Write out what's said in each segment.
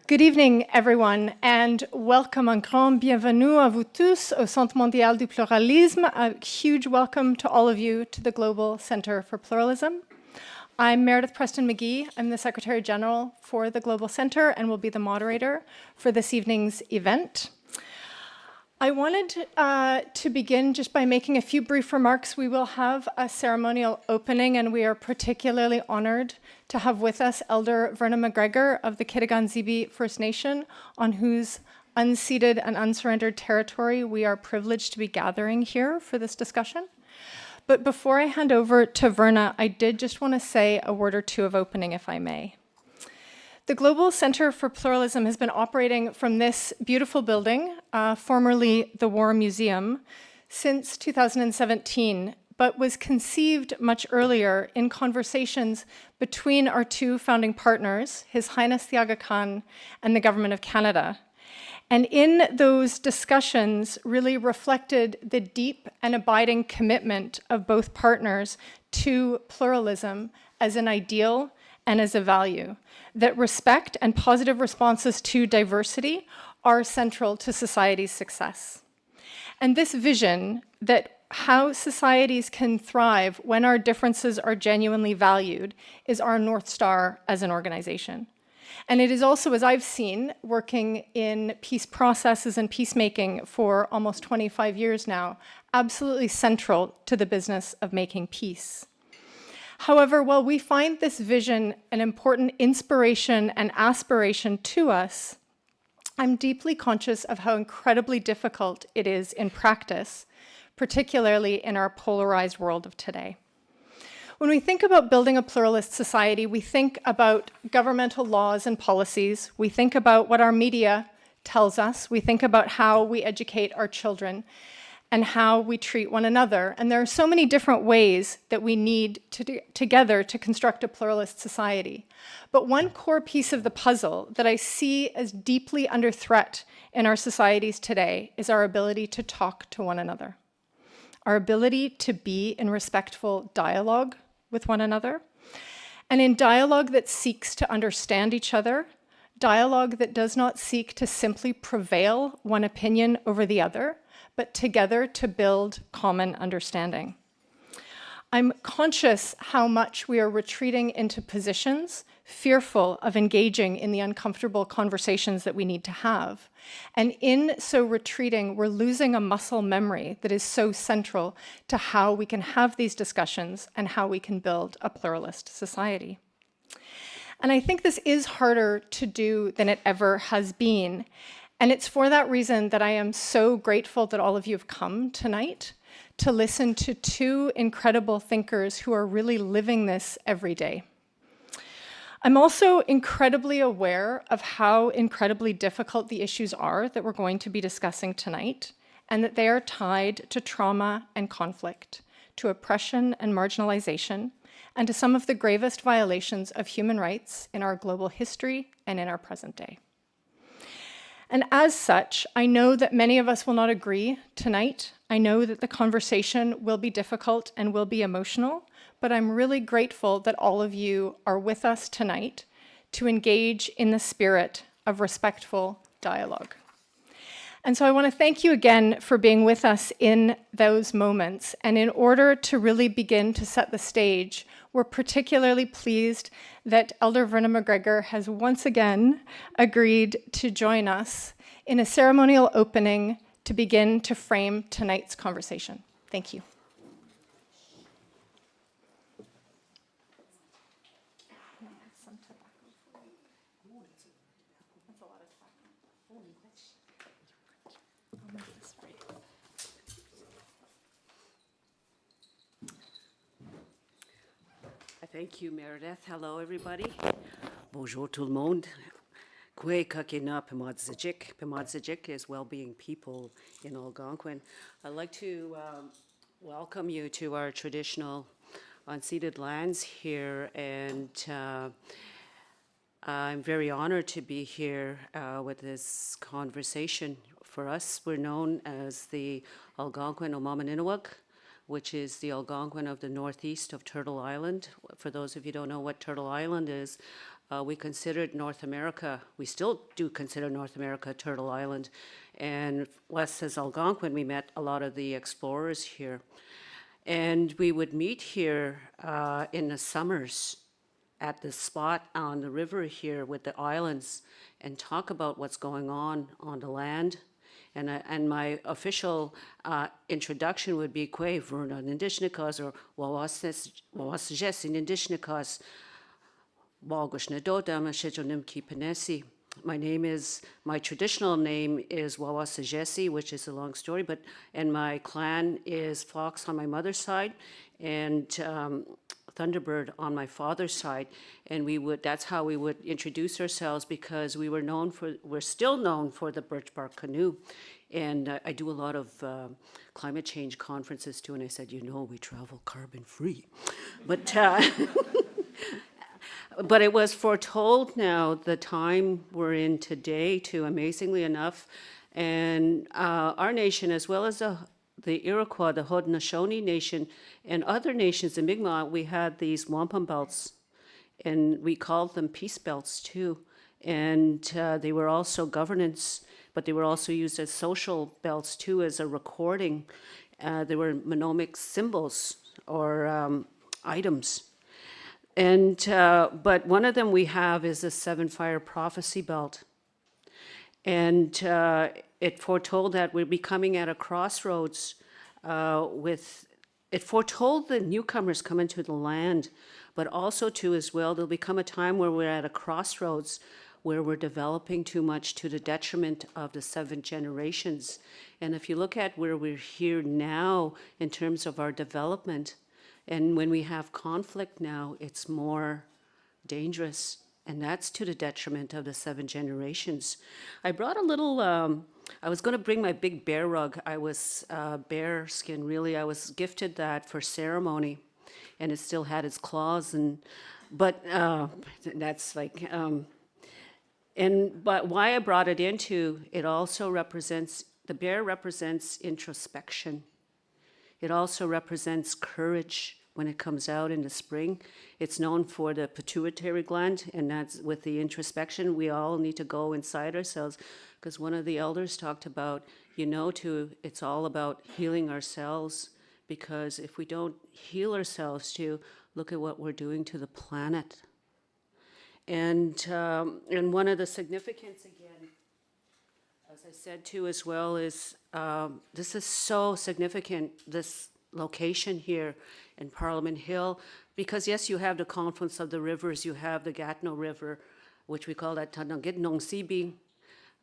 Good evening, everyone, and welcome, un grand bienvenue à vous tous au Centre Mondial du Pluralisme. A huge welcome to all of you to the Global Center for Pluralism. I'm Meredith Preston-McGee. I'm the Secretary General for the Global Center and will be the moderator for this evening's event. I wanted to begin just by making a few brief remarks. We will have a ceremonial opening, and we are particularly honored to have with us Elder Verna McGregor of the Kitigan-Zibi First Nation, on whose unceded and unsurrendered territory we are privileged to be gathering here for this discussion. But before I hand over to Verna, I did just want to say a word or two of opening, if I may. The Global Center for Pluralism has been operating from this beautiful building, formerly the War Museum, since 2017, but was conceived much earlier in conversations between our two founding partners, His Highness the Aga Khan and the Government of Canada. And in those discussions really reflected the deep and abiding commitment of both partners to pluralism as an ideal and as a value, that respect and positive responses to diversity are central to society's success. And this vision that how societies can thrive when our differences are genuinely valued is our North Star as an organization. And it is also, as I've seen, working in peace processes and peacemaking for almost 25 years now, absolutely central to the business of making peace. However, while we find this vision an important inspiration and aspiration to us, I'm deeply conscious of how incredibly difficult it is in practice, particularly in our polarized world of today. When we think about building a pluralist society, we think about governmental laws and policies, we think about what our media tells us, we think about how we educate our children, and how we treat one another. And there are so many different ways that we need to do together to construct a pluralist society. But one core piece of the puzzle that I see as deeply under threat in our societies today is our ability to talk to one another, our ability to be in respectful dialogue with one another, and in dialogue that seeks to understand each other, dialogue that does not seek to simply prevail one opinion over the other, but together to build common understanding. I'm conscious how much we are retreating into positions, fearful of engaging in the uncomfortable conversations that we need to have. And in so retreating, we're losing a muscle memory that is so central to how we can have these discussions and how we can build a pluralist society. And I think this is harder to do than it ever has been. And it's for that reason that I am so grateful that all of you have come tonight to listen to two incredible thinkers who are really living this every day. I'm also incredibly aware of how incredibly difficult the issues are that we're going to be discussing tonight, and that they are tied to trauma and conflict, to oppression and marginalization, and to some of the gravest violations of human rights in our global history and in our present day. And as such, I know that many of us will not agree tonight. I know that the conversation will be difficult and will be emotional, but I'm really grateful that all of you are with us tonight to engage in the spirit of respectful dialogue. And so I want to thank you again for being with us in those moments. And in order to really begin to set the stage, we're particularly pleased that Elder Verna McGregor has once again agreed to join us in a ceremonial opening to begin to frame tonight's conversation. Thank you. Thank you, Meredith. Hello, everybody. Bonjour tout le monde. Kwe kakina Pemadzajik is well-being people in Algonquin. I'd like to welcome you to our traditional unceded lands here, and I'm very honored to be here with this conversation. For us, we're known as the Algonquin Omamininawak, which is the Algonquin of the northeast of Turtle Island. For those of you who don't know what Turtle Island is, we considered North America, we still do consider North America Turtle Island. And west as Algonquin, we met a lot of the explorers here. And we would meet here in the summers at the spot on the river here with the islands and talk about what's going on the land. And my official introduction would be Kwe Vernon Indishnikas or Wawasajes in Indishnikas, Walgushnadodam Shejonim Kipanesi. My traditional name is Wawasajesi, which is a long story, and my clan is Fox on my mother's side and Thunderbird on my father's side. And that's how we would introduce ourselves, because we're still known for the birch bark canoe. And I do a lot of climate change conferences too, and I said, we travel carbon free. But it was foretold now, the time we're in today, too, amazingly enough. And our nation, as well as the Iroquois, the Haudenosaunee Nation, and other nations in Mi'kmaq, we had these wampum belts, and we called them peace belts, too. And they were also governance, but they were also used as social belts, too, as a recording. They were mnemonic symbols or items. And but one of them we have is the Seven Fire Prophecy Belt. And it foretold that we'd be coming at a crossroads it foretold the newcomers coming to the land, but also too as well, there'll become a time where we're at a crossroads where we're developing too much to the detriment of the 7 generations. And if you look at where we're here now in terms of our development, and when we have conflict now, it's more dangerous, and that's to the detriment of the 7 generations. I brought a little, I was going to bring my big bear rug. I was bear skin, really. I was gifted that for ceremony, and it still had its claws, but that's like, but why I brought it into, it also represents, the bear represents introspection. It also represents courage when it comes out in the spring. It's known for the pituitary gland, and that's with the introspection. We all need to go inside ourselves, because one of the elders talked about, it's all about healing ourselves, because if we don't heal ourselves, look at what we're doing to the planet. And one of the significance, again, as I said too as well, is this is so significant, this location here in Parliament Hill, because yes, you have the confluence of the rivers. You have the Gatineau River, which we call that Tanangit Sibi,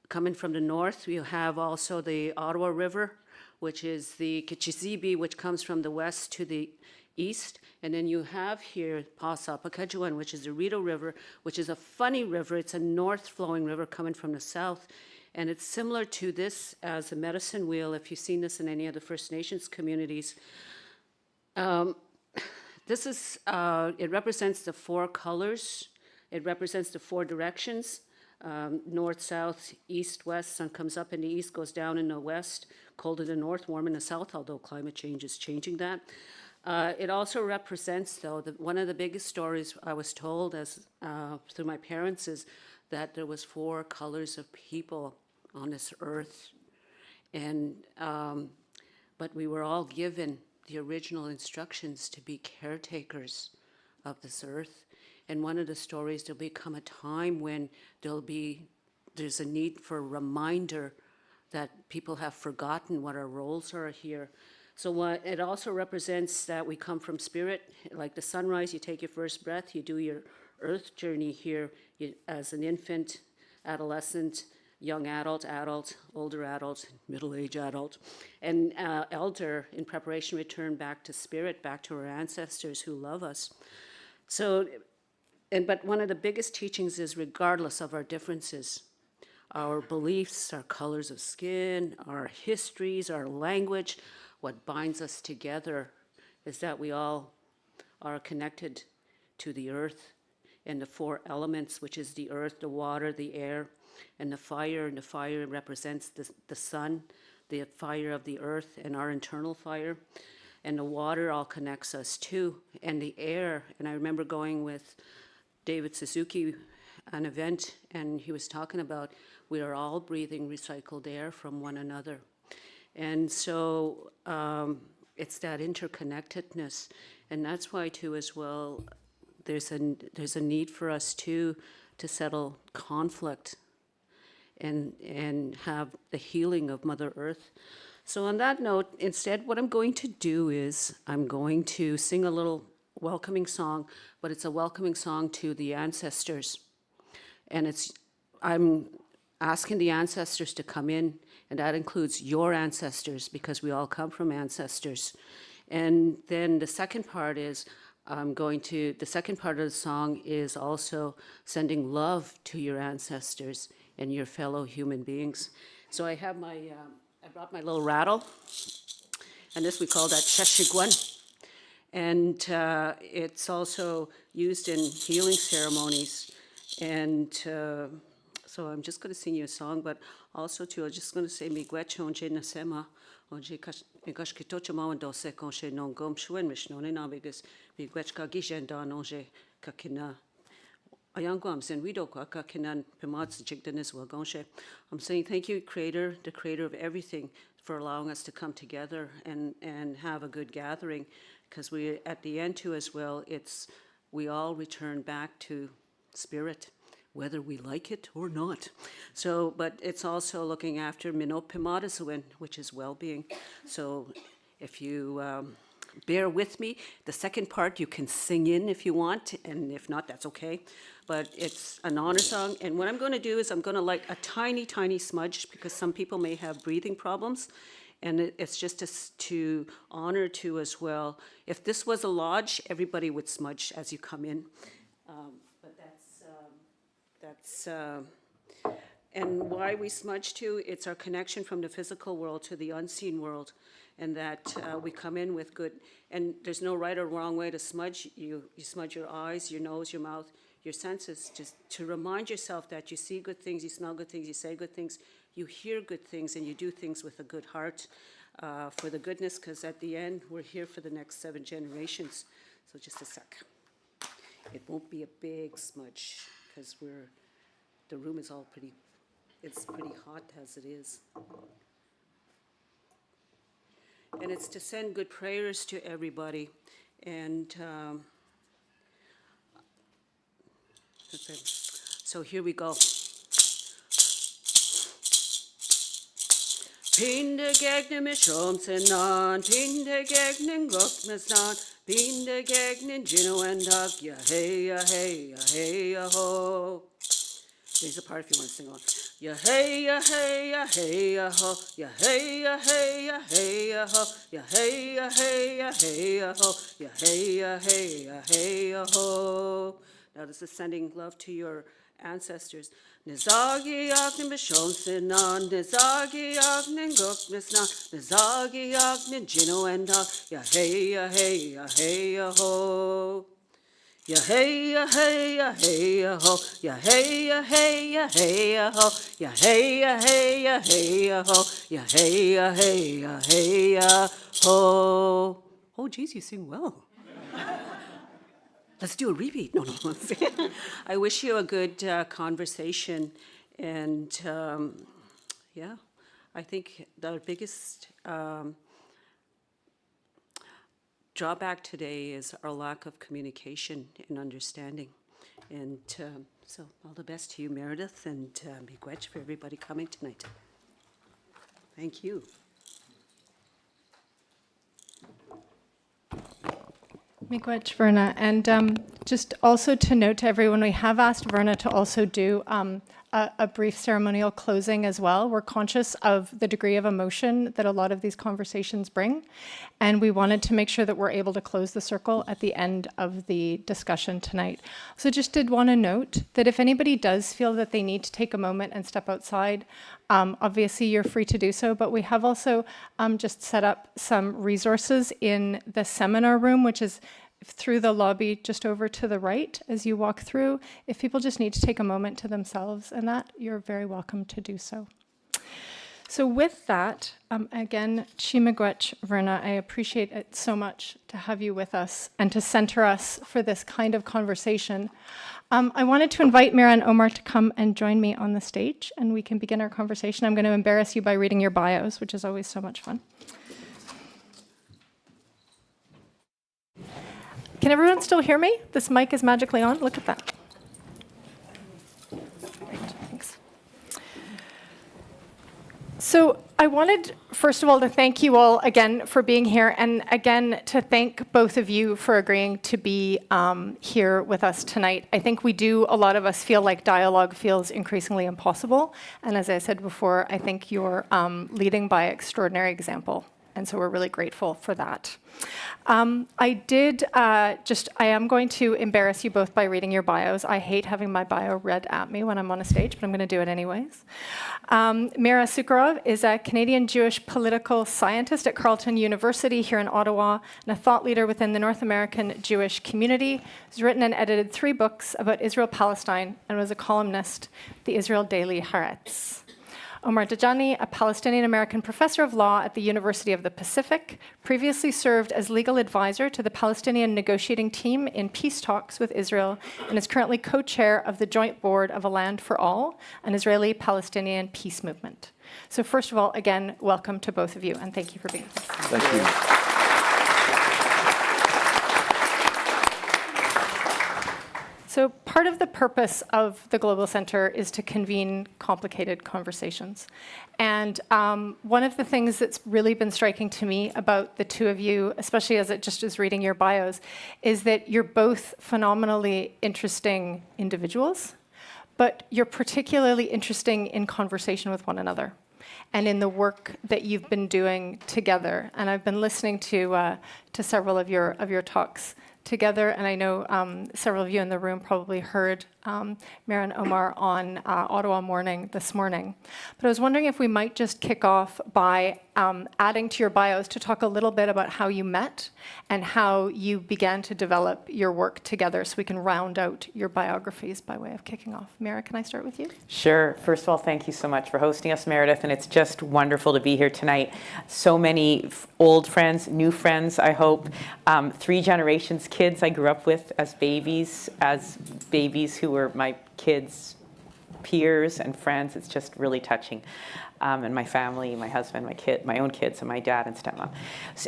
coming from the north. You have also the Ottawa River, which is the Kichisibi, which comes from the west to the east. And then you have here Pasapakajuan, which is the Rideau River, which is a funny river. It's a north-flowing river coming from the south. And it's similar to this as a medicine wheel, if you've seen this in any of the First Nations communities. This is, it represents the 4 colors. It represents the 4 directions, north, south, east, west. Sun comes up in the east, goes down in the west, cold in the north, warm in the south, although climate change is changing that. It also represents, though, one of the biggest stories I was told through my parents is that there was 4 colors of people on this earth. And, but we were all given the original instructions to be caretakers of this earth. And one of the stories, there'll become a time when there's a need for a reminder that people have forgotten what our roles are here. So what it also represents that we come from spirit, like the sunrise, you take your first breath, you do your earth journey here as an infant, adolescent, young adult, older adult, middle-aged adult, and elder in preparation return back to spirit, back to our ancestors who love us. So, but one of the biggest teachings is regardless of our differences, our beliefs, our colors of skin, our histories, our language, what binds us together is that we all are connected to the earth and the 4 elements, which is the earth, the water, the air, and the fire. And the fire represents the sun, the fire of the earth, and our internal fire. And the water all connects us too. And the air, and I remember going with David Suzuki an event, and he was talking about we are all breathing recycled air from one another. And so it's that interconnectedness, and that's why too as well there's a need for us too to settle conflict and have the healing of Mother Earth. So on that note, instead what I'm going to do is I'm going to sing a little welcoming song, but it's a welcoming song to the ancestors. And I'm asking the ancestors to come in, and that includes your ancestors, because we all come from ancestors. And then the second part is the second part of the song is also sending love to your ancestors and your fellow human beings. So I have I brought my little rattle, and this we call that sheshigwan. And it's also used in healing ceremonies. And so I'm just going to sing you a song, but also too, I'm just going to say miigwech onje nasema onje kashkitochama and dose konche non gom shuen mishnone na because miigwech ka gijenda onje kakina ayangwam sen widoka kakinan pemats jigdanis wagonche. I'm saying thank you, Creator, the Creator of everything, for allowing us to come together and have a good gathering, because we at the end too as well, we all return back to spirit, whether we like it or not. So, but it's also looking after Minopimadazuin, which is well-being. So if you bear with me, the second part you can sing in if you want, and if not, that's okay. But it's an honor song, and what I'm going to do is I'm going to light a tiny, tiny smudge, because some people may have breathing problems, and it's just to honor too as well. If this was a lodge, everybody would smudge as you come in. But and why we smudge too, it's our connection from the physical world to the unseen world, and that we come in with good, and there's no right or wrong way to smudge. You smudge your eyes, your nose, your mouth, your senses, just to remind yourself that you see good things, you smell good things, you say good things, you hear good things, and you do things with a good heart for the goodness, because at the end, we're here for the next 7 generations. So just a sec. It won't be a big smudge, because the room is all it's pretty hot as it is. And it's to send good prayers to everybody. And so here we go. Pinde gegnen mishom senan, pinde gegnen goknesnan, pinde gegnen jino and dog, ya hey, ya hey, ya hey, ya ho. There's a part if you want to sing along. Ya hey, ya hey, ya hey, ya ho, ya hey, ya hey, ya hey, ya ho, ya hey, ya hey, ya hey, ya ho, ya hey, ya hey, ya hey, ya ho. Now this is sending love to your ancestors. Nizagi agnin bishon sinan, nizagi agnin goknisnan, nizagi agnin jino and dog, ya hey, ya hey, ya hey, ya ho. Ya hey, ya hey, ya hey, ya ho, ya hey, ya hey, ya hey, ya ho, ya hey, ya hey, ya hey, ya ho, ya hey, ya hey, ya hey, ya ho. Oh, geez, you sing well. Let's do a repeat. No. I wish you a good conversation, and yeah, I think the biggest drawback today is our lack of communication and understanding. And so all the best to you, Meredith, and miigwech for everybody coming tonight. Thank you. Miigwech, Verna. And just also to note to everyone, we have asked Verna to also do a brief ceremonial closing as well. We're conscious of the degree of emotion that a lot of these conversations bring, and we wanted to make sure that we're able to close the circle at the end of the discussion tonight. So just did want to note that if anybody does feel that they need to take a moment and step outside, obviously you're free to do so, but we have also just set up some resources in the seminar room, which is through the lobby just over to the right as you walk through. If people just need to take a moment to themselves and that, you're very welcome to do so. So with that, again, Chimagwech Verna, I appreciate it so much to have you with us and to center us for this kind of conversation. I wanted to invite Mira and Omar to come and join me on the stage, and we can begin our conversation. I'm going to embarrass you by reading your bios, which is always so much fun. Can everyone still hear me? This mic is magically on. Look at that. Great, thanks. So I wanted, first of all, to thank you all again for being here, and again to thank both of you for agreeing to be here with us tonight. I think a lot of us feel like dialogue feels increasingly impossible, and as I said before, I think you're leading by extraordinary example, and so we're really grateful for that. I am going to embarrass you both by reading your bios. I hate having my bio read at me when I'm on a stage, but I'm going to do it anyways. Mira Sucharov is a Canadian Jewish political scientist at Carleton University here in Ottawa and a thought leader within the North American Jewish community. She's written and edited 3 books about Israel-Palestine and was a columnist at the Israel Daily Haaretz. Omar Dajani, a Palestinian-American professor of law at the University of the Pacific, previously served as legal advisor to the Palestinian negotiating team in peace talks with Israel and is currently co-chair of the Joint Board of A Land for All, an Israeli-Palestinian peace movement. So first of all, again, welcome to both of you, and thank you for being with us. Thank you. So part of the purpose of the Global Center is to convene complicated conversations. And one of the things that's really been striking to me about the two of you, especially as it just is reading your bios, is that you're both phenomenally interesting individuals, but you're particularly interesting in conversation with one another and in the work that you've been doing together. And I've been listening to several of your talks together, and I know several of you in the room probably heard Mira and Omar on Ottawa Morning this morning. But I was wondering if we might just kick off by adding to your bios to talk a little bit about how you met and how you began to develop your work together, so we can round out your biographies by way of kicking off. Mira, can I start with you? Sure. First of all, thank you so much for hosting us, Meredith, and it's just wonderful to be here tonight. So many old friends, new friends, I hope. 3 generations kids I grew up with as babies who were my kids' peers and friends. It's just really touching. And my family, my husband, my own kids, and my dad and stepmom.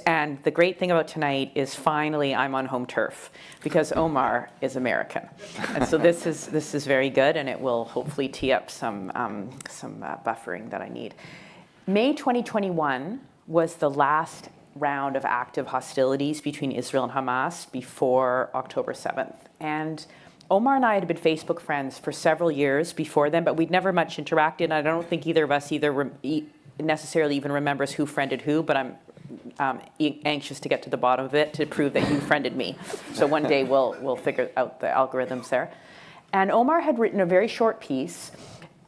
And the great thing about tonight is finally I'm on home turf because Omar is American. And so this is very good, and it will hopefully tee up some buffering that I need. May 2021 was the last round of active hostilities between Israel and Hamas before October 7th. And Omar and I had been Facebook friends for several years before then, but we'd never much interacted. And I don't think either of us necessarily even remembers who friended who, but I'm anxious to get to the bottom of it to prove that you friended me. So one day we'll figure out the algorithms there. And Omar had written a very short piece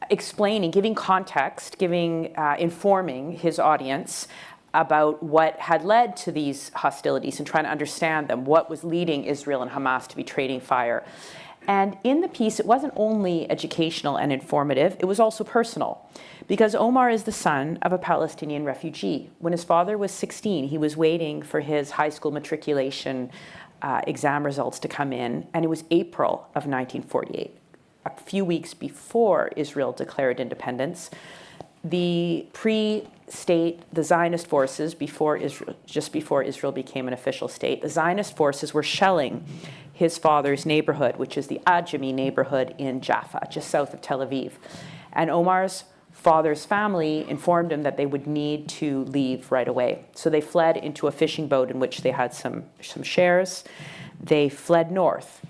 explaining, giving context, informing his audience about what had led to these hostilities and trying to understand them, what was leading Israel and Hamas to be trading fire. And in the piece, it wasn't only educational and informative, it was also personal. Because Omar is the son of a Palestinian refugee. When his father was 16, he was waiting for his high school matriculation exam results to come in, and it was April of 1948, a few weeks before Israel declared independence. The pre-state, the Zionist forces, just before Israel became an official state, the Zionist forces were shelling his father's neighborhood, which is the Ajami neighborhood in Jaffa, just south of Tel Aviv. And Omar's father's family informed him that they would need to leave right away. So they fled into a fishing boat in which they had some shares. They fled north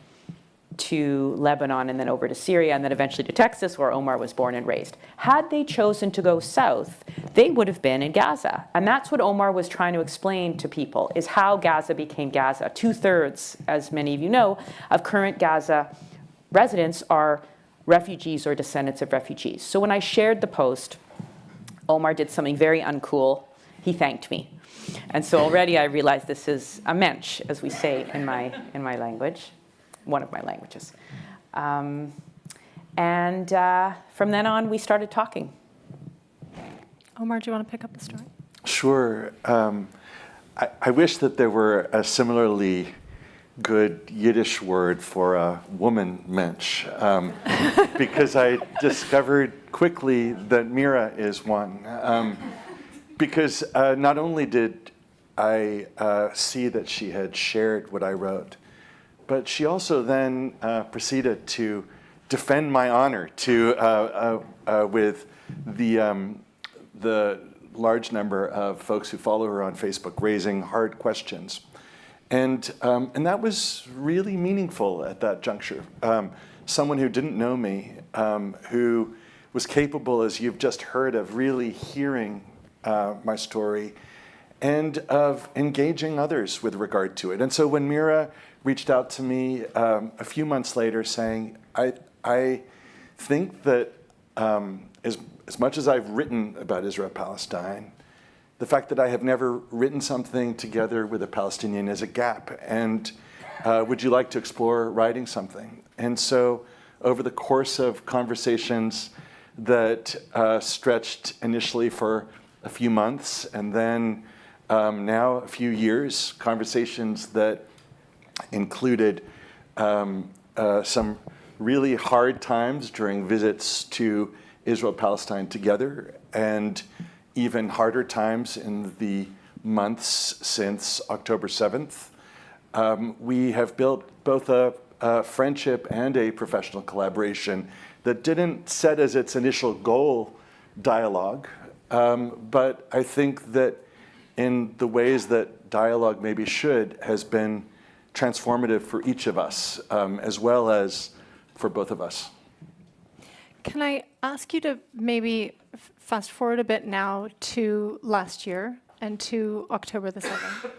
to Lebanon and then over to Syria and then eventually to Texas, where Omar was born and raised. Had they chosen to go south, they would have been in Gaza. And that's what Omar was trying to explain to people, is how Gaza became Gaza. 2/3, as many of you know, of current Gaza residents are refugees or descendants of refugees. So when I shared the post, Omar did something very uncool. He thanked me. And so already I realized this is a mensch, as we say in my language. One of my languages. And from then on, we started talking. Omar, do you want to pick up the story? Sure. I wish that there were a similarly good Yiddish word for a woman mensch, because I discovered quickly that Mira is one. Because not only did I see that she had shared what I wrote, but she also then proceeded to defend my honor with the large number of folks who follow her on Facebook, raising hard questions. And that was really meaningful at that juncture. Someone who didn't know me, who was capable, as you've just heard, of really hearing my story and of engaging others with regard to it. And so when Mira reached out to me a few months later saying, I think that as much as I've written about Israel-Palestine, the fact that I have never written something together with a Palestinian is a gap. And would you like to explore writing something? And so over the course of conversations that stretched initially for a few months and then now a few years, conversations that included some really hard times during visits to Israel-Palestine together, and even harder times in the months since October 7th. We have built both a friendship and a professional collaboration that didn't set as its initial goal dialogue, but I think that in the ways that dialogue maybe should, has been transformative for each of us, as well as for both of us. Can I ask you to maybe fast forward a bit now to last year and to October the 7th?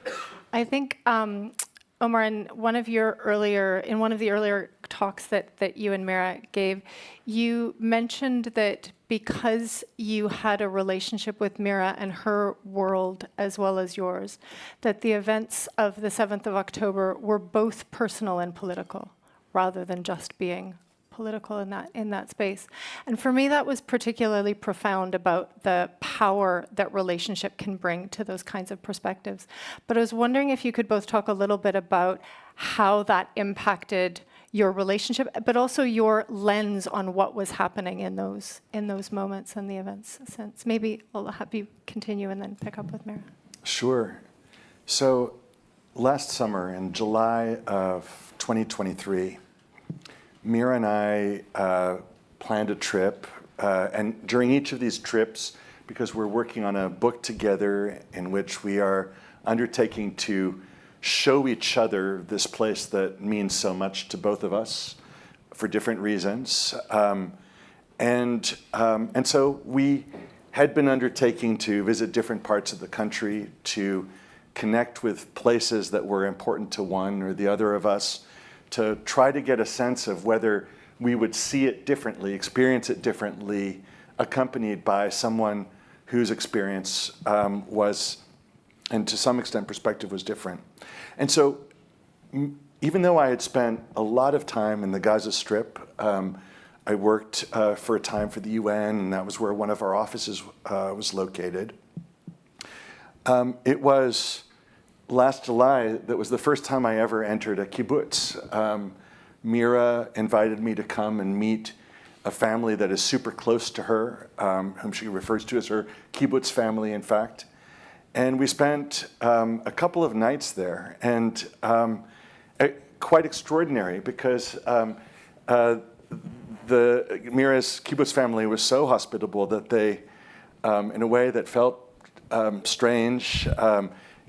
I think, Omar, in one of the earlier talks that you and Mira gave, you mentioned that because you had a relationship with Mira and her world as well as yours, that the events of the 7th of October were both personal and political, rather than just being political in that space. And for me, that was particularly profound about the power that relationship can bring to those kinds of perspectives. But I was wondering if you could both talk a little bit about how that impacted your relationship, but also your lens on what was happening in those moments and the events since. Maybe I'll have you continue and then pick up with Mira. Sure. So last summer, in July of 2023, Mira and I planned a trip, and during each of these trips, because we're working on a book together in which we are undertaking to show each other this place that means so much to both of us for different reasons. And so we had been undertaking to visit different parts of the country, to connect with places that were important to one or the other of us, to try to get a sense of whether we would see it differently, experience it differently, accompanied by someone whose experience was, and to some extent perspective, was different. And so even though I had spent a lot of time in the Gaza Strip, I worked for a time for the UN, and that was where one of our offices was located. It was last July that was the first time I ever entered a kibbutz. Mira invited me to come and meet a family that is super close to her, whom she refers to as her kibbutz family, in fact. And we spent a couple of nights there, and quite extraordinary because Mira's kibbutz family was so hospitable that they, in a way that felt strange,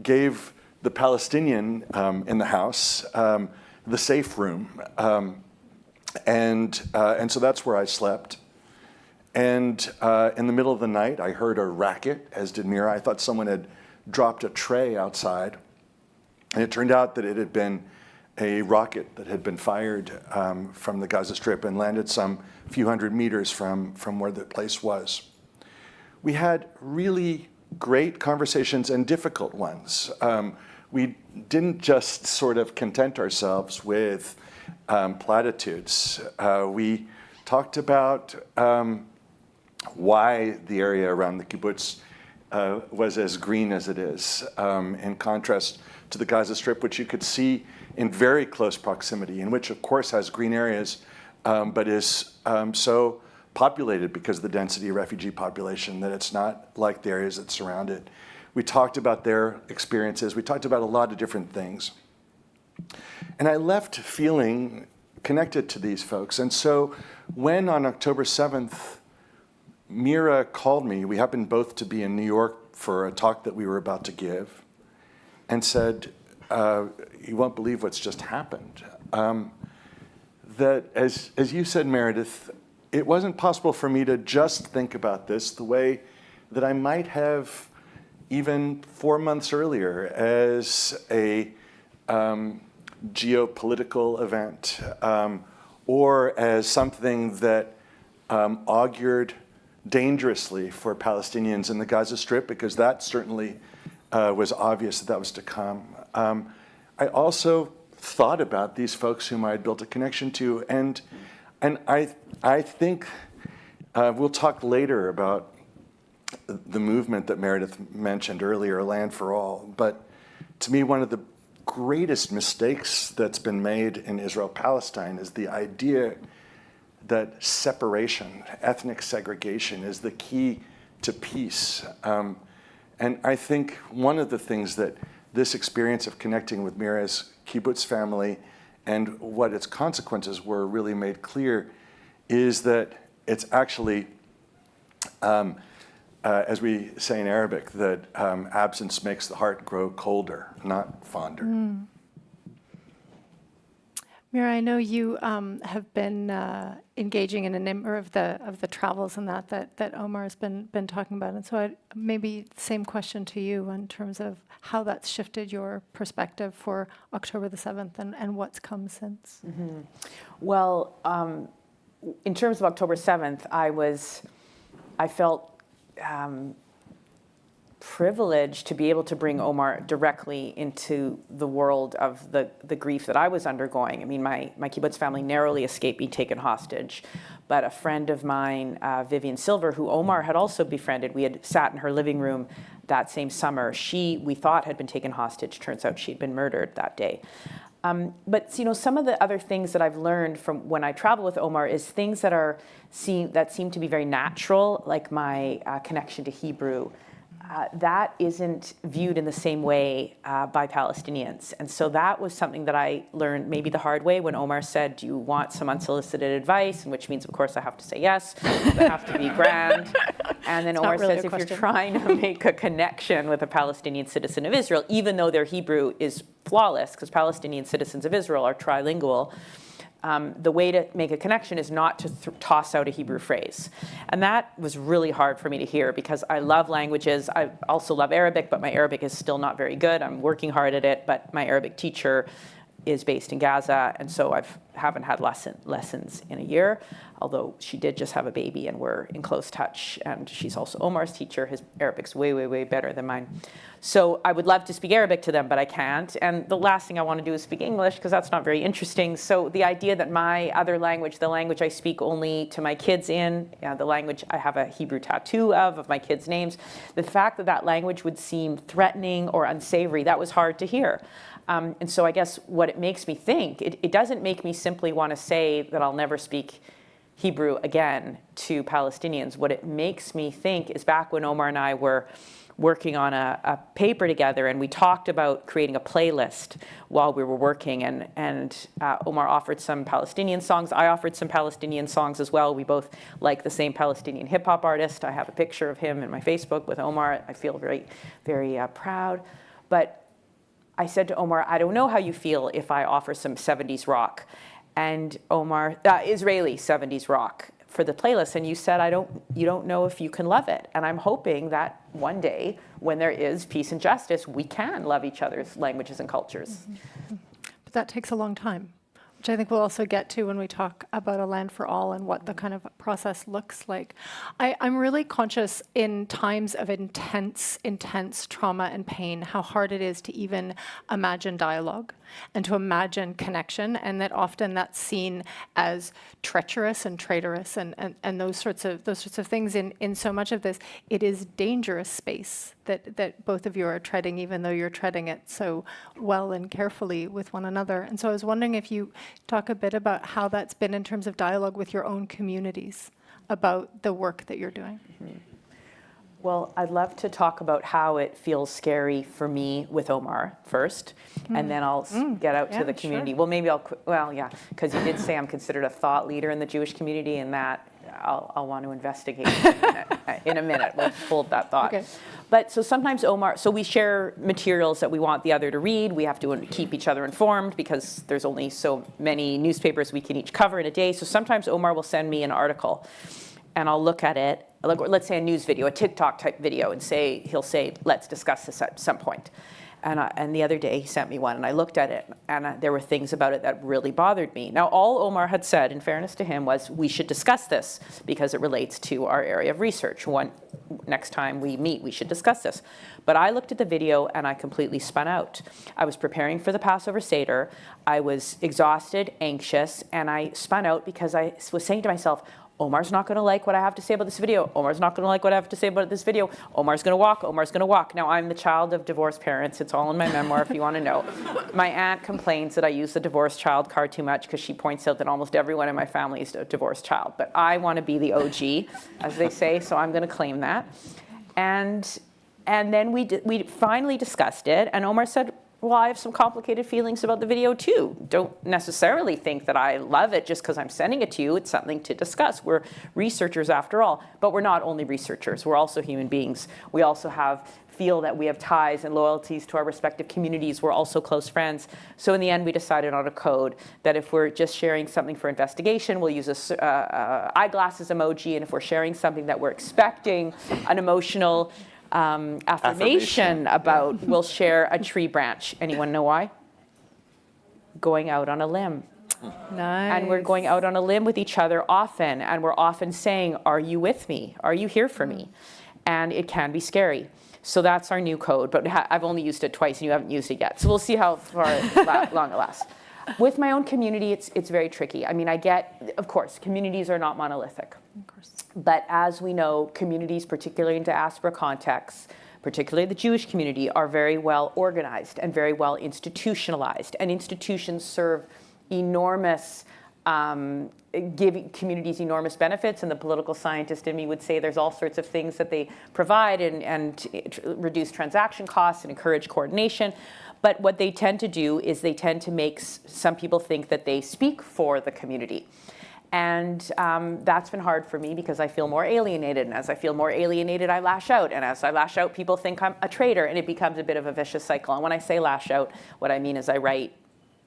gave the Palestinian in the house the safe room, and so that's where I slept. And in the middle of the night, I heard a racket, as did Mira. I thought someone had dropped a tray outside, and it turned out that it had been a rocket that had been fired from the Gaza Strip and landed some few hundred meters from where the place was. We had really great conversations and difficult ones. We didn't just sort of content ourselves with platitudes. We talked about why the area around the kibbutz was as green as it is, in contrast to the Gaza Strip, which you could see in very close proximity, and which of course has green areas, but is so populated because of the density of refugee population that it's not like the areas that surround it. We talked about their experiences. We talked about a lot of different things. And I left feeling connected to these folks. And so when on October 7th, Mira called me, we happened both to be in New York for a talk that we were about to give, and said, you won't believe what's just happened. That, as you said, Meredith, it wasn't possible for me to just think about this the way that I might have even 4 months earlier as a geopolitical event, or as something that augured dangerously for Palestinians in the Gaza Strip, because that certainly was obvious that was to come. I also thought about these folks whom I had built a connection to, and I think we'll talk later about the movement that Meredith mentioned earlier, Land for All. But to me, one of the greatest mistakes that's been made in Israel-Palestine is the idea that separation, ethnic segregation, is the key to peace. And I think one of the things that this experience of connecting with Mira's kibbutz family and what its consequences were really made clear is that it's actually, as we say in Arabic, that absence makes the heart grow colder, not fonder. Mira, I know you have been engaging in a number of the travels and that Omar has been talking about, and so maybe same question to you in terms of how that's shifted your perspective for October the 7th and what's come since. Mm-hmm. Well, in terms of October 7th, I felt privileged to be able to bring Omar directly into the world of the grief that I was undergoing. I mean, my kibbutz family narrowly escaped being taken hostage, but a friend of mine, Vivian Silver, who Omar had also befriended, we had sat in her living room that same summer. We thought had been taken hostage. Turns out she'd been murdered that day. But some of the other things that I've learned from when I travel with Omar is things that seem to be very natural, like my connection to Hebrew. That isn't viewed in the same way by Palestinians. And so that was something that I learned maybe the hard way when Omar said, do you want some unsolicited advice? And which means, of course, I have to say yes. I have to be grand. And then Omar says, if you're trying to make a connection with a Palestinian citizen of Israel, even though their Hebrew is flawless, because Palestinian citizens of Israel are trilingual, the way to make a connection is not to toss out a Hebrew phrase. And that was really hard for me to hear because I love languages. I also love Arabic, but my Arabic is still not very good. I'm working hard at it, but my Arabic teacher is based in Gaza, and so I haven't had lessons in a year, although she did just have a baby and we're in close touch, and she's also Omar's teacher. His Arabic's way, way, way better than mine. So I would love to speak Arabic to them, but I can't. And the last thing I want to do is speak English, because that's not very interesting. So the idea that my other language, the language I speak only to my kids in, the language I have a Hebrew tattoo of my kids' names, the fact that that language would seem threatening or unsavory, that was hard to hear. And so I guess what it makes me think, it doesn't make me simply want to say that I'll never speak Hebrew again to Palestinians. What it makes me think is back when Omar and I were working on a paper together, and we talked about creating a playlist while we were working, and Omar offered some Palestinian songs. I offered some Palestinian songs as well. We both like the same Palestinian hip-hop artist. I have a picture of him in my Facebook with Omar. I feel very, very proud. But I said to Omar, I don't know how you feel if I offer some 70s rock, and Omar, Israeli 70s rock for the playlist, and you said, you don't know if you can love it. And I'm hoping that one day, when there is peace and justice, we can love each other's languages and cultures. But that takes a long time, which I think we'll also get to when we talk about A Land for All and what the kind of process looks like. I'm really conscious in times of intense trauma and pain, how hard it is to even imagine dialogue and to imagine connection, and that often that's seen as treacherous and traitorous and those sorts of things in so much of this. It is dangerous space that both of you are treading, even though you're treading it so well and carefully with one another. And so I was wondering if you talk a bit about how that's been in terms of dialogue with your own communities about the work that you're doing. Mm-hmm. Well, I'd love to talk about how it feels scary for me with Omar first, and then I'll get out to the community. Sure. Well, maybe yeah, because you did say I'm considered a thought leader in the Jewish community, and that I'll want to investigate in a minute. We'll hold that thought. Okay. But so sometimes Omar, so we share materials that we want the other to read. We have to keep each other informed because there's only so many newspapers we can each cover in a day. So sometimes Omar will send me an article, and I'll look at it, let's say a news video, a TikTok type video, and he'll say, let's discuss this at some point. And the other day he sent me one, and I looked at it, and there were things about it that really bothered me. Now, all Omar had said, in fairness to him, was we should discuss this because it relates to our area of research. Next time we meet, we should discuss this. But I looked at the video, and I completely spun out. I was preparing for the Passover Seder. I was exhausted, anxious, and I spun out because I was saying to myself, Omar's not going to like what I have to say about this video. Omar's not going to like what I have to say about this video. Omar's going to walk. Omar's going to walk. Now, I'm the child of divorced parents. It's all in my memoir if you want to know. My aunt complains that I use the divorced child card too much because she points out that almost everyone in my family is a divorced child. But I want to be the OG, as they say, so I'm going to claim that. And then we finally discussed it, and Omar said, well, I have some complicated feelings about the video too. Don't necessarily think that I love it just because I'm sending it to you. It's something to discuss. We're researchers after all, but we're not only researchers. We're also human beings. We also feel that we have ties and loyalties to our respective communities. We're also close friends. So in the end, we decided on a code that if we're just sharing something for investigation, we'll use a eyeglasses emoji. And if we're sharing something that we're expecting an emotional affirmation about, we'll share a tree branch. Anyone know why? Going out on a limb. Nice. And we're going out on a limb with each other often, and we're often saying, are you with me? Are you here for me? And it can be scary. So that's our new code, but I've only used it twice and you haven't used it yet. So we'll see how long it lasts. With my own community, it's very tricky. I mean, of course, communities are not monolithic. Of course. But as we know, communities, particularly in diaspora contexts, particularly the Jewish community, are very well organized and very well institutionalized. And institutions serve enormous, give communities enormous benefits. And the political scientist in me would say there's all sorts of things that they provide and reduce transaction costs and encourage coordination. But what they tend to do is they tend to make some people think that they speak for the community. And that's been hard for me because I feel more alienated. And as I feel more alienated, I lash out. And as I lash out, people think I'm a traitor. And it becomes a bit of a vicious cycle. And when I say lash out, what I mean is I write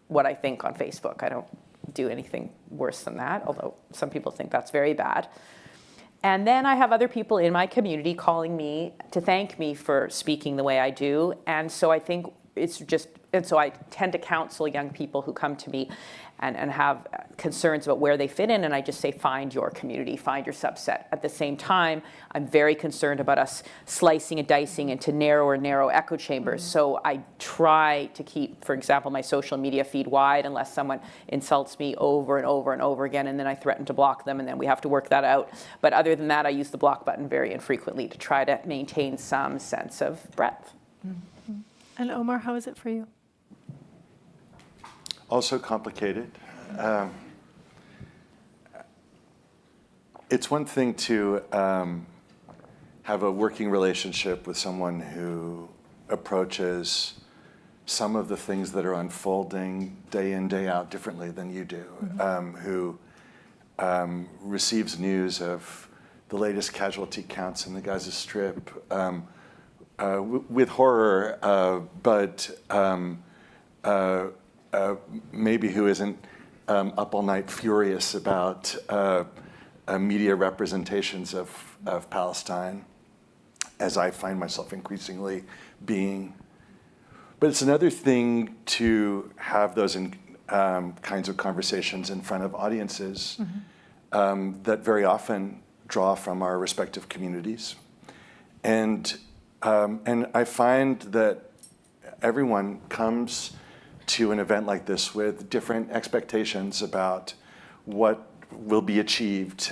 what I think on Facebook. I don't do anything worse than that, although some people think that's very bad. And then I have other people in my community calling me to thank me for speaking the way I do. And so I think so I tend to counsel young people who come to me and have concerns about where they fit in, and I just say, find your community, find your subset. At the same time, I'm very concerned about us slicing and dicing into narrow echo chambers. So I try to keep, for example, my social media feed wide unless someone insults me over and over and over again, and then I threaten to block them, and then we have to work that out. But other than that, I use the block button very infrequently to try to maintain some sense of breadth. Mm-hmm. And Omar, how is it for you? Also complicated. It's one thing to have a working relationship with someone who approaches some of the things that are unfolding day in, day out differently than you do, who receives news of the latest casualty counts in the Gaza Strip with horror, but maybe who isn't up all night furious about media representations of Palestine, as I find myself increasingly being. But it's another thing to have those kinds of conversations in front of audiences that very often draw from our respective communities. And I find that everyone comes to an event like this with different expectations about what will be achieved,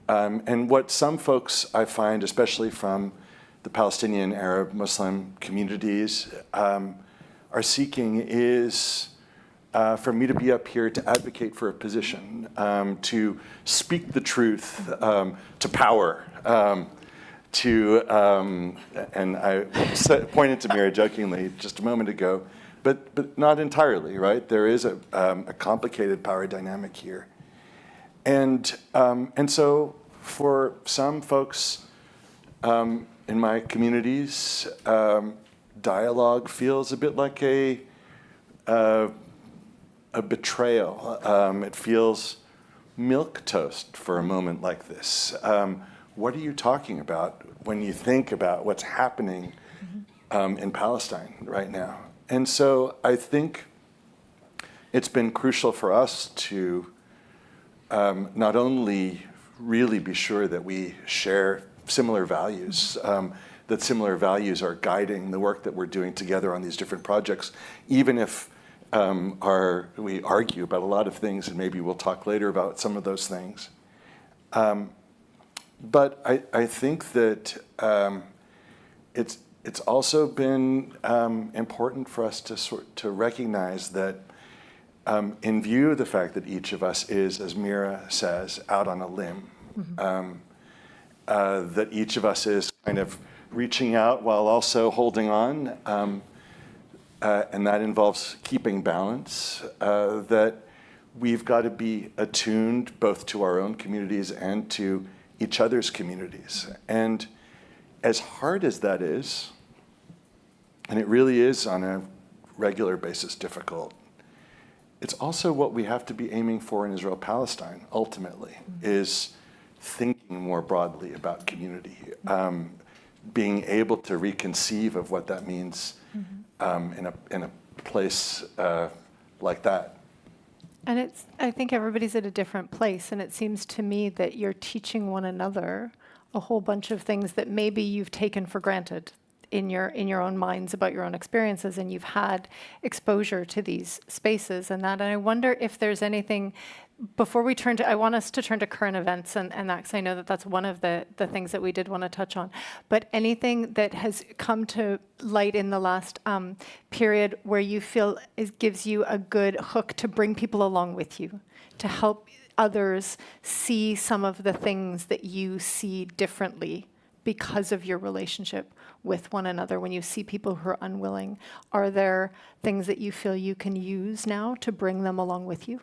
and what some folks I find, especially from the Palestinian Arab Muslim communities, are seeking is for me to be up here to advocate for a position, to speak the truth to power, and I pointed to Mira jokingly just a moment ago, but not entirely, right? There is a complicated power dynamic here. And so for some folks in my communities, dialogue feels a bit like a betrayal. It feels milquetoast for a moment like this. What are you talking about when you think about what's happening in Palestine right now? And so I think it's been crucial for us to not only really be sure that we share similar values, that similar values are guiding the work that we're doing together on these different projects, even if we argue about a lot of things, and maybe we'll talk later about some of those things. But I think that it's also been important for us to recognize that in view of the fact that each of us is, as Mira says, out on a limb, that each of us is kind of reaching out while also holding on, and that involves keeping balance, that we've got to be attuned both to our own communities and to each other's communities. And as hard as that is, and it really is on a regular basis difficult, it's also what we have to be aiming for in Israel-Palestine, ultimately, is thinking more broadly about community, being able to reconceive of what that means in a place like that. And I think everybody's at a different place, and it seems to me that you're teaching one another a whole bunch of things that maybe you've taken for granted in your own minds about your own experiences, and you've had exposure to these spaces and that. And I wonder if there's anything, before we turn to, I want us to turn to current events and that, because I know that that's one of the things that we did want to touch on. But anything that has come to light in the last period where you feel gives you a good hook to bring people along with you, to help others see some of the things that you see differently because of your relationship with one another. When you see people who are unwilling, are there things that you feel you can use now to bring them along with you?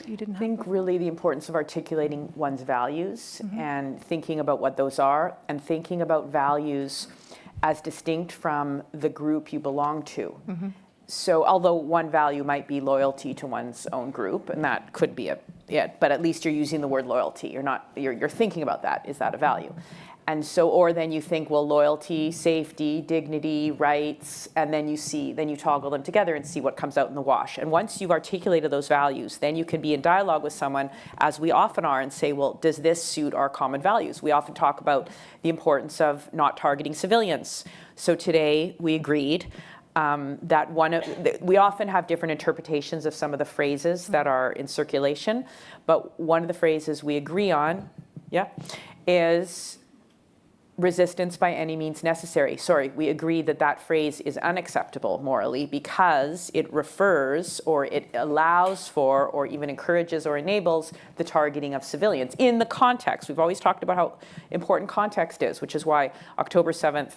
You didn't I think really the importance of articulating one's values and thinking about what those are, and thinking about values as distinct from the group you belong to. So although one value might be loyalty to one's own group, and that could be but at least you're using the word loyalty. You're thinking about that. Is that a value? And so, or then you think, well, loyalty, safety, dignity, rights, and then you toggle them together and see what comes out in the wash. And once you've articulated those values, then you can be in dialogue with someone, as we often are, and say, well, does this suit our common values? We often talk about the importance of not targeting civilians. So today we agreed that we often have different interpretations of some of the phrases that are in circulation, but one of the phrases we agree on, is resistance by any means necessary. We agree that phrase is unacceptable morally because it refers, or it allows for, or even encourages or enables the targeting of civilians in the context. We've always talked about how important context is, which is why October 7th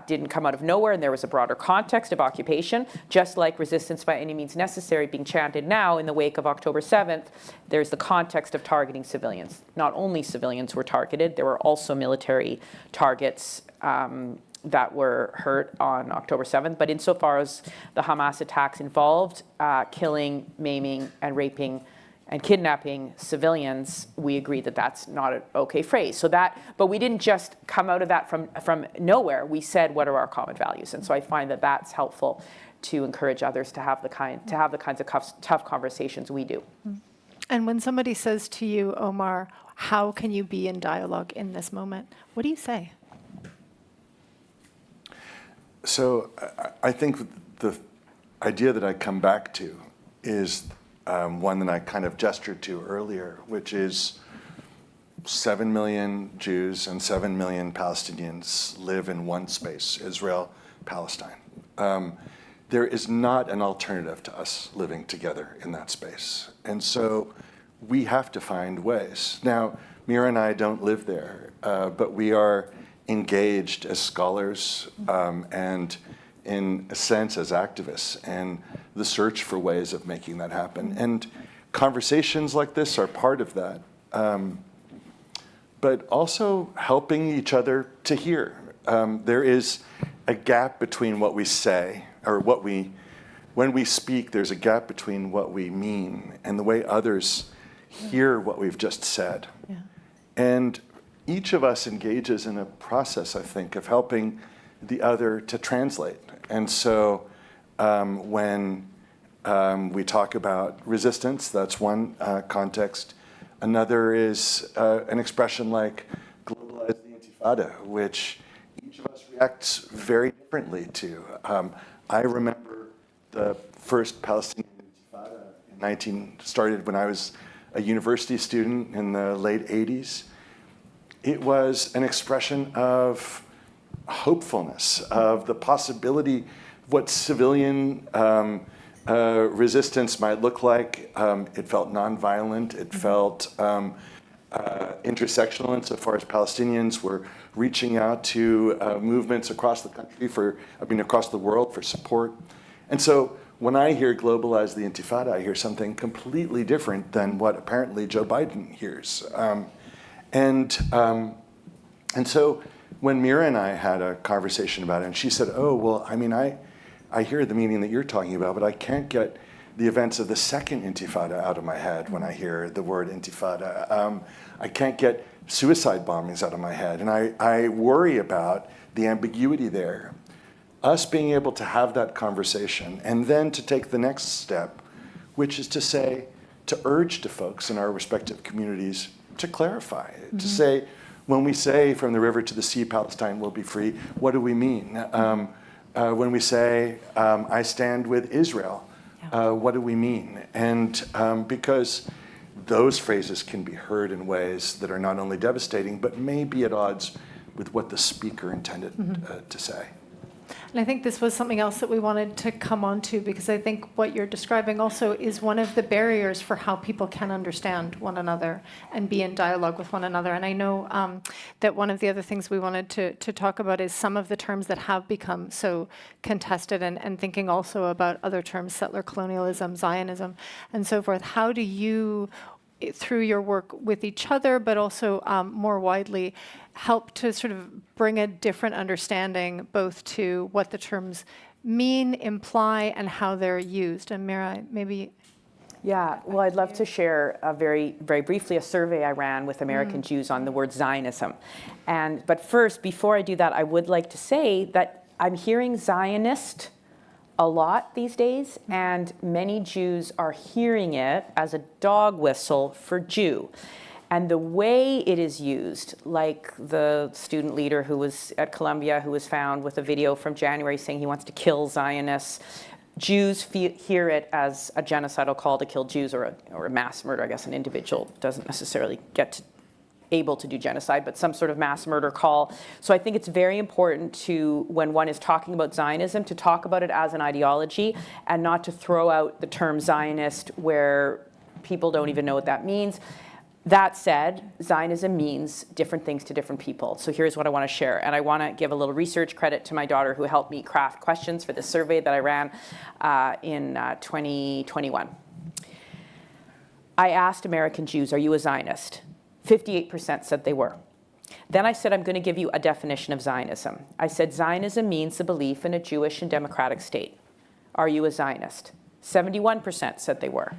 didn't come out of nowhere, and there was a broader context of occupation, just like resistance by any means necessary being chanted now in the wake of October 7th. There's the context of targeting civilians. Not only civilians were targeted, there were also military targets that were hurt on October 7th. But insofar as the Hamas attacks involved killing, maiming, and raping and kidnapping civilians, we agreed that that's not an okay phrase. So that, but we didn't just come out of that from nowhere. We said, what are our common values? And so I find that that's helpful to encourage others to have the kinds of tough conversations we do. And when somebody says to you, Omar, how can you be in dialogue in this moment? What do you say? So I think the idea that I come back to is one that I kind of gestured to earlier, which is 7 million Jews and 7 million Palestinians live in one space, Israel-Palestine. There is not an alternative to us living together in that space. And so we have to find ways. Now, Mira and I don't live there, but we are engaged as scholars and in a sense as activists and the search for ways of making that happen. And conversations like this are part of that, but also helping each other to hear. There is a gap between what we say, or when we speak, there's a gap between what we mean and the way others hear what we've just said. Yeah. And each of us engages in a process, I think, of helping the other to translate. And so when we talk about resistance, that's one context. Another is an expression like globalize the intifada, which each of us reacts very differently to. I remember the first Palestinian intifada started when I was a university student in the late 80s. It was an expression of hopefulness, of the possibility of what civilian resistance might look like. It felt nonviolent. It felt intersectional insofar as Palestinians were reaching out to movements across the country across the world for support. And so when I hear globalize the intifada, I hear something completely different than what apparently Joe Biden hears. And so when Mira and I had a conversation about it, and she said, oh, well, I mean, I hear the meaning that you're talking about, but I can't get the events of the second intifada out of my head when I hear the word intifada. I can't get suicide bombings out of my head. And I worry about the ambiguity there. Us being able to have that conversation and then to take the next step, which is to say, to urge to folks in our respective communities to clarify, to say, when we say from the river to the sea, Palestine will be free, what do we mean? When we say, I stand with Israel, what do we mean? And because those phrases can be heard in ways that are not only devastating, but may be at odds with what the speaker intended to say. And I think this was something else that we wanted to come on to, because I think what you're describing also is one of the barriers for how people can understand one another and be in dialogue with one another. And I know that one of the other things we wanted to talk about is some of the terms that have become so contested, and thinking also about other terms, settler colonialism, Zionism, and so forth. How do you, through your work with each other, but also more widely, help to sort of bring a different understanding both to what the terms mean, imply, and how they're used? And Mira, maybe. Yeah, well, I'd love to share very, very briefly a survey I ran with American Jews on the word Zionism. But first, before I do that, I would like to say that I'm hearing Zionist a lot these days, and many Jews are hearing it as a dog whistle for Jew. And the way it is used, like the student leader who was at Columbia who was found with a video from January saying he wants to kill Zionists, Jews hear it as a genocidal call to kill Jews, or a mass murder. I guess an individual doesn't necessarily able to do genocide, but some sort of mass murder call. So I think it's very important to, when one is talking about Zionism, to talk about it as an ideology and not to throw out the term Zionist where people don't even know what that means. That said, Zionism means different things to different people. So here's what I want to share. And I want to give a little research credit to my daughter who helped me craft questions for this survey that I ran in 2021. I asked American Jews, are you a Zionist? 58% said they were. Then I said, I'm going to give you a definition of Zionism. I said, Zionism means the belief in a Jewish and democratic state. Are you a Zionist? 71% said they were.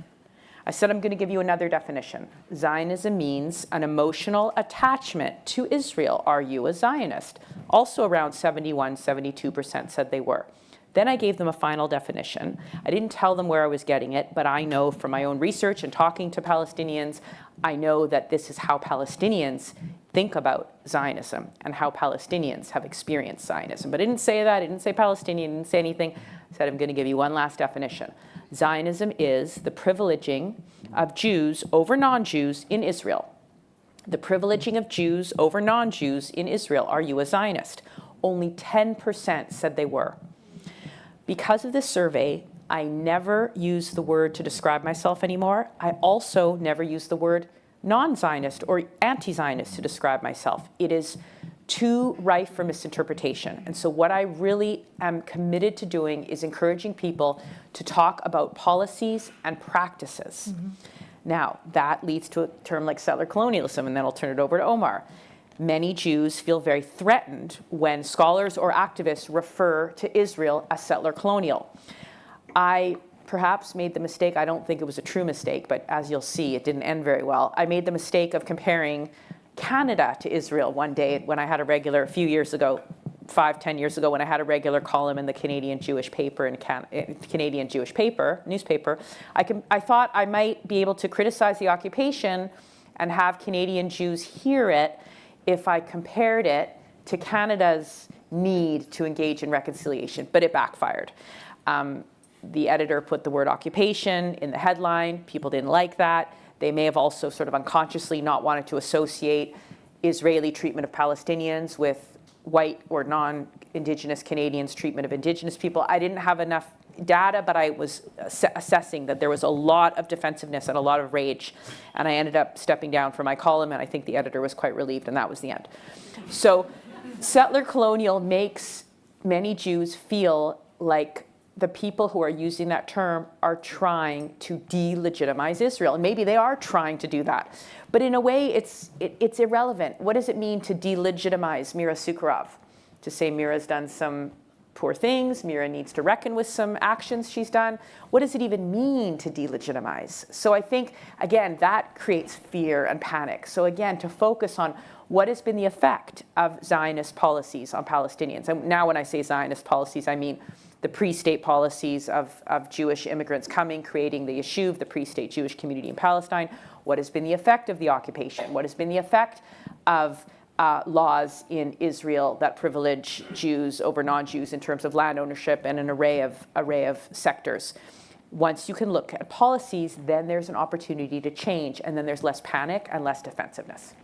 I said I'm going to give you another definition. Zionism means an emotional attachment to Israel. Are you a Zionist? Also around 72% said they were. Then I gave them a final definition. I didn't tell them where I was getting it, but I know from my own research and talking to Palestinians, I know that this is how Palestinians think about Zionism and how Palestinians have experienced Zionism. But I didn't say that, I didn't say Palestinian, I didn't say anything. I said I'm going to give you one last definition. Zionism is the privileging of Jews over non-Jews in Israel. The privileging of Jews over non-Jews in Israel. Are you a Zionist? Only 10% said they were. Because of this survey, I never use the word to describe myself anymore. I also never use the word non-Zionist or anti-Zionist to describe myself. It is too rife for misinterpretation. And so what I really am committed to doing is encouraging people to talk about policies and practices. Now, that leads to a term like settler colonialism, and then I'll turn it over to Omar. Many Jews feel very threatened when scholars or activists refer to Israel as settler colonial. I perhaps made the mistake, I don't think it was a true mistake, but as you'll see, it didn't end very well. I made the mistake of comparing Canada to Israel one day when I had a regular, a few years ago, 10 years ago, when I had a regular column in the Canadian Jewish paper, newspaper. I thought I might be able to criticize the occupation and have Canadian Jews hear it if I compared it to Canada's need to engage in reconciliation, but it backfired. The editor put the word occupation in the headline. People didn't like that. They may have also sort of unconsciously not wanted to associate Israeli treatment of Palestinians with white or non-Indigenous Canadians' treatment of Indigenous people. I didn't have enough data, but I was assessing that there was a lot of defensiveness and a lot of rage, and I ended up stepping down from my column, and I think the editor was quite relieved, and that was the end. So settler colonial makes many Jews feel like the people who are using that term are trying to delegitimize Israel. And maybe they are trying to do that. But in a way, it's irrelevant. What does it mean to delegitimize Mira Sucharov? To say Mira's done some poor things, Mira needs to reckon with some actions she's done. What does it even mean to delegitimize? So I think, again, that creates fear and panic. So again, to focus on what has been the effect of Zionist policies on Palestinians. And now when I say Zionist policies, I mean the pre-state policies of Jewish immigrants coming, creating the Yishuv, the pre-state Jewish community in Palestine. What has been the effect of the occupation? What has been the effect of laws in Israel that privilege Jews over non-Jews in terms of land ownership and an array of sectors? Once you can look at policies, then there's an opportunity to change, and then there's less panic and less defensiveness.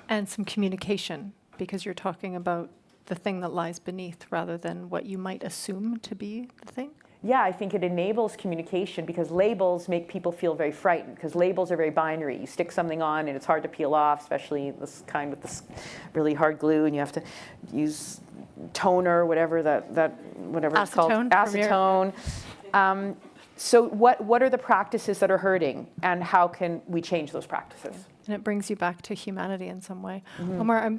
And some communication, because you're talking about the thing that lies beneath rather than what you might assume to be the thing? Yeah, I think it enables communication because labels make people feel very frightened because labels are very binary. You stick something on and it's hard to peel off, especially this kind with this really hard glue, and you have to use toner, whatever whatever it's called, acetone. So what are the practices that are hurting, and how can we change those practices? And it brings you back to humanity in some way. Omar,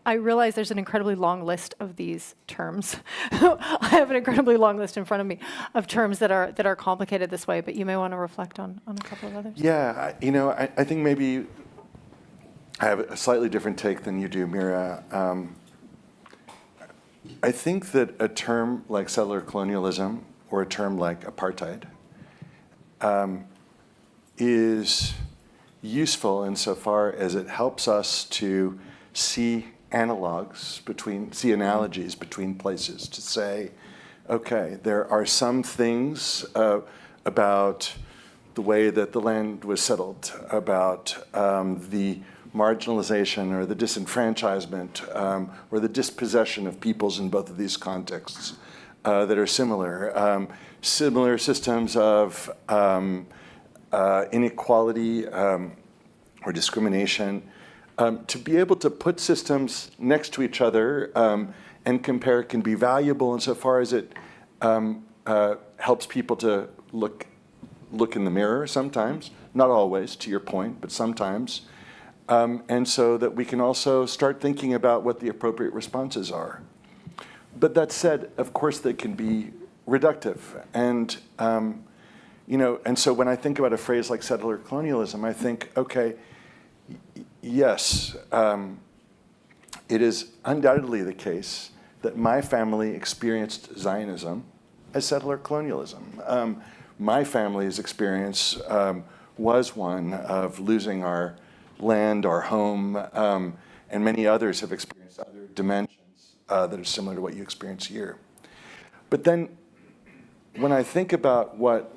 I realize there's an incredibly long list of these terms. I have an incredibly long list in front of me of terms that are complicated this way, but you may want to reflect on a couple of others. Yeah, I think maybe I have a slightly different take than you do, Mira. I think that a term like settler colonialism or a term like apartheid is useful insofar as it helps us to see analogies between places, to say, okay, there are some things about the way that the land was settled, about the marginalization or the disenfranchisement or the dispossession of peoples in both of these contexts that are similar. Similar systems of inequality or discrimination, to be able to put systems next to each other and compare can be valuable insofar as it helps people to look in the mirror sometimes, not always, to your point, but sometimes, and so that we can also start thinking about what the appropriate responses are. But that said, of course, they can be reductive, and And so when I think about a phrase like settler colonialism, I think, okay, yes, it is undoubtedly the case that my family experienced Zionism as settler colonialism. My family's experience was one of losing our land, our home, and many others have experienced other dimensions that are similar to what you experience here. But then when I think about what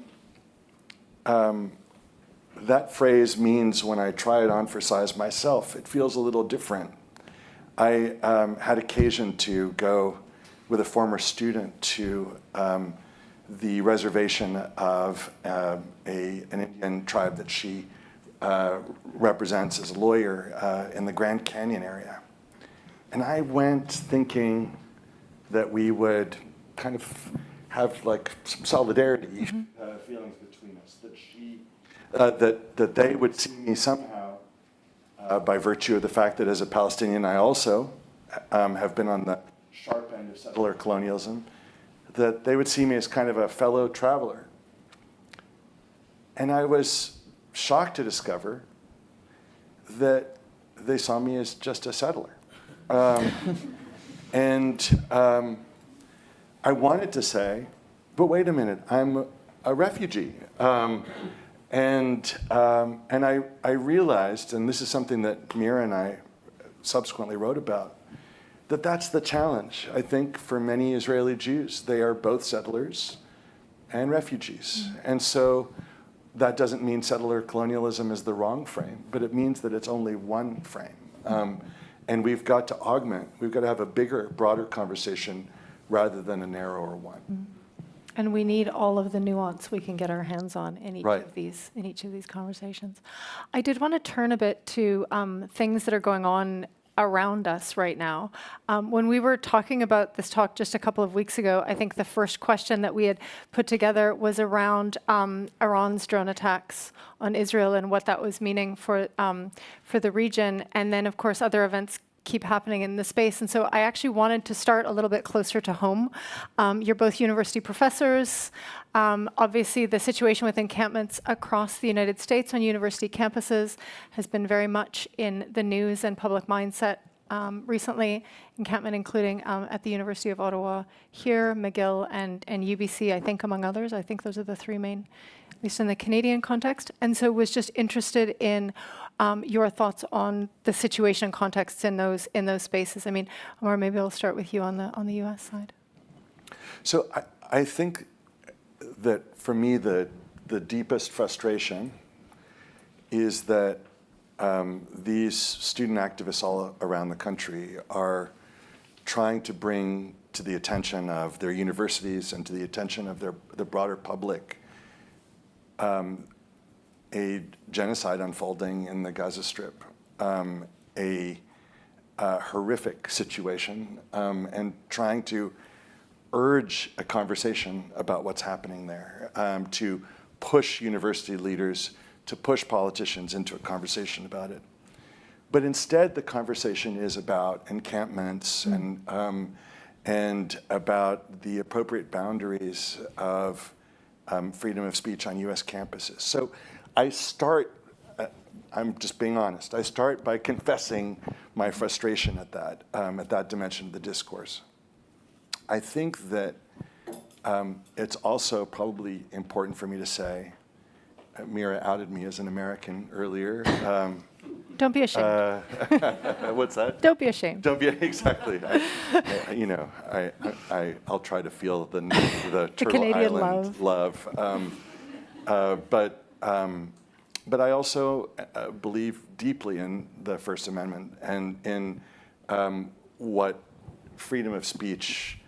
that phrase means when I try it on for size myself, it feels a little different. I had occasion to go with a former student to the reservation of an Indian tribe that she represents as a lawyer in the Grand Canyon area. And I went thinking that we would kind of have like some solidarity feelings between us, that they would see me somehow by virtue of the fact that as a Palestinian I also have been on the sharp end of settler colonialism, that they would see me as kind of a fellow traveler. And I was shocked to discover that they saw me as just a settler. And I wanted to say, but wait a minute, I'm a refugee. And I realized, and this is something that Mira and I subsequently wrote about, that that's the challenge, I think, for many Israeli Jews. They are both settlers and refugees. And so that doesn't mean settler colonialism is the wrong frame, but it means that it's only one frame. And we've got to augment, we've got to have a bigger, broader conversation rather than a narrower one. And we need all of the nuance we can get our hands on in each of these conversations. I did want to turn a bit to things that are going on around us right now. When we were talking about this talk just a couple of weeks ago, I think the first question that we had put together was around Iran's drone attacks on Israel and what that was meaning for the region. And then, of course, other events keep happening in the space. And so I actually wanted to start a little bit closer to home. You're both university professors. Obviously, the situation with encampments across the United States on university campuses has been very much in the news and public mindset recently. Encampment including at the University of Ottawa here, McGill, and UBC, I think, among others. I think those are the three main, at least in the Canadian context. And so was just interested in your thoughts on the situation and contexts in those spaces. I mean, Omar, maybe I'll start with you on the U.S. side. So I think that for me the deepest frustration is that these student activists all around the country are trying to bring to the attention of their universities and to the attention of the broader public a genocide unfolding in the Gaza Strip, a horrific situation, and trying to urge a conversation about what's happening there, to push university leaders, to push politicians into a conversation about it. But instead, the conversation is about encampments and about the appropriate boundaries of freedom of speech on U.S. campuses. So I start, I'm just being honest, I start by confessing my frustration at that dimension of the discourse. I think that it's also probably important for me to say, Mira outed me as an American earlier. Don't be ashamed. What's that? Don't be ashamed. Don't be, exactly. I'll try to feel the Turtle Canadian Island love. But I also believe deeply in the First Amendment and in what freedom of speech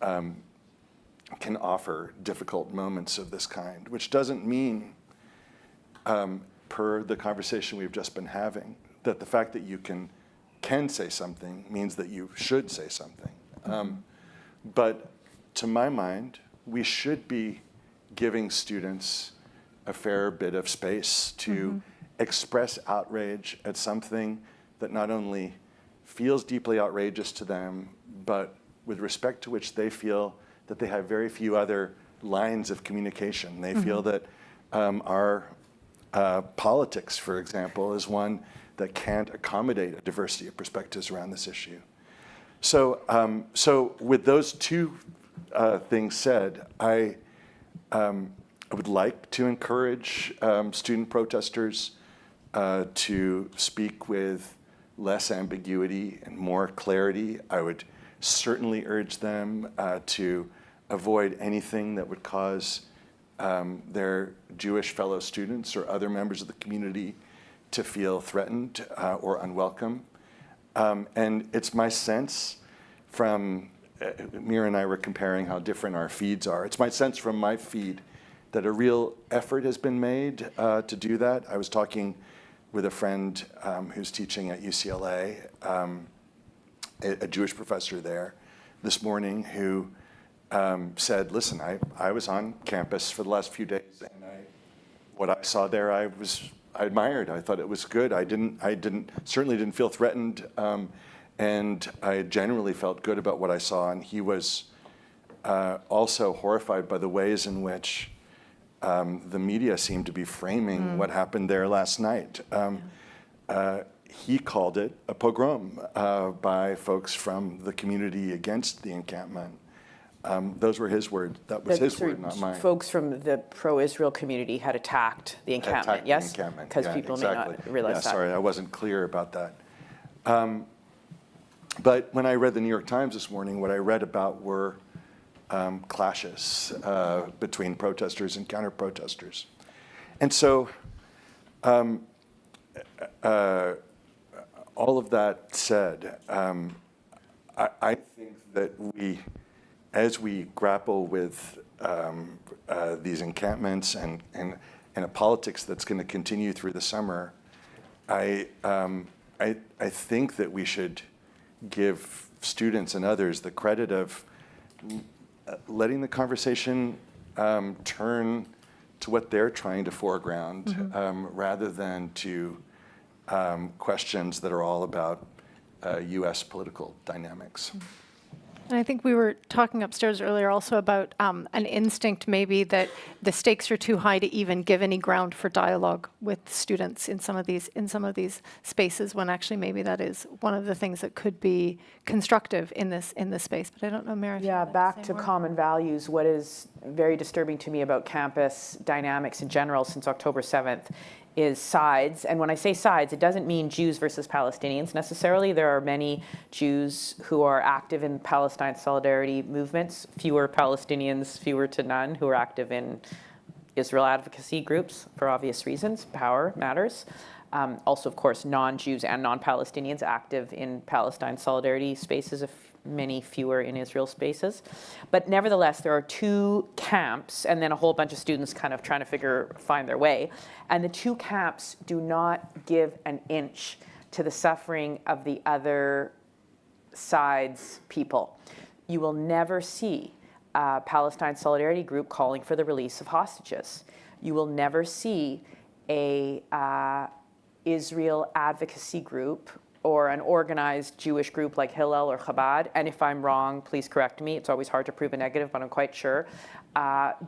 can offer difficult moments of this kind, which doesn't mean, per the conversation we've just been having, that the fact that you can say something means that you should say something. But to my mind, we should be giving students a fair bit of space to express outrage at something that not only feels deeply outrageous to them, but with respect to which they feel that they have very few other lines of communication. They feel that our politics, for example, is one that can't accommodate a diversity of perspectives around this issue. So with those two things said, I would like to encourage student protesters to speak with less ambiguity and more clarity. I would certainly urge them to avoid anything that would cause their Jewish fellow students or other members of the community to feel threatened or unwelcome. And it's my sense from, Mira and I were comparing how different our feeds are. It's my sense from my feed that a real effort has been made to do that. I was talking with a friend who's teaching at UCLA, a Jewish professor there this morning, who said, listen, I was on campus for the last few days, and what I saw there, I admired. I thought it was good. I certainly didn't feel threatened, and I generally felt good about what I saw. And he was also horrified by the ways in which the media seemed to be framing what happened there last night. He called it a pogrom by folks from the community against the encampment. Those were his words. That was his word, not mine. Folks from the pro-Israel community had attacked the encampment, yes? Because people may not realize that. Sorry, I wasn't clear about that. But when I read the New York Times this morning, what I read about were clashes between protesters and counter-protesters. And so all of that said, I think that as we grapple with these encampments and a politics that's going to continue through the summer, I think that we should give students and others the credit of letting the conversation turn to what they're trying to foreground, rather than to questions that are all about U.S. political dynamics. And I think we were talking upstairs earlier also about an instinct maybe that the stakes are too high to even give any ground for dialogue with students in some of these spaces, when actually maybe that is one of the things that could be constructive in this space. But I don't know, Mira. Yeah, back to common values. What is very disturbing to me about campus dynamics in general since October 7th is sides. And when I say sides, it doesn't mean Jews versus Palestinians necessarily. There are many Jews who are active in Palestine solidarity movements, fewer Palestinians, fewer to none, who are active in Israel advocacy groups for obvious reasons. Power matters. Also, of course, non-Jews and non-Palestinians active in Palestine solidarity spaces, many fewer in Israel spaces. But nevertheless, there are two camps, and then a whole bunch of students kind of trying to find their way. And the two camps do not give an inch to the suffering of the other side's people. You will never see a Palestine solidarity group calling for the release of hostages. You will never see a Israel advocacy group or an organized Jewish group like Hillel or Chabad, and if I'm wrong, please correct me. It's always hard to prove a negative, but I'm quite sure,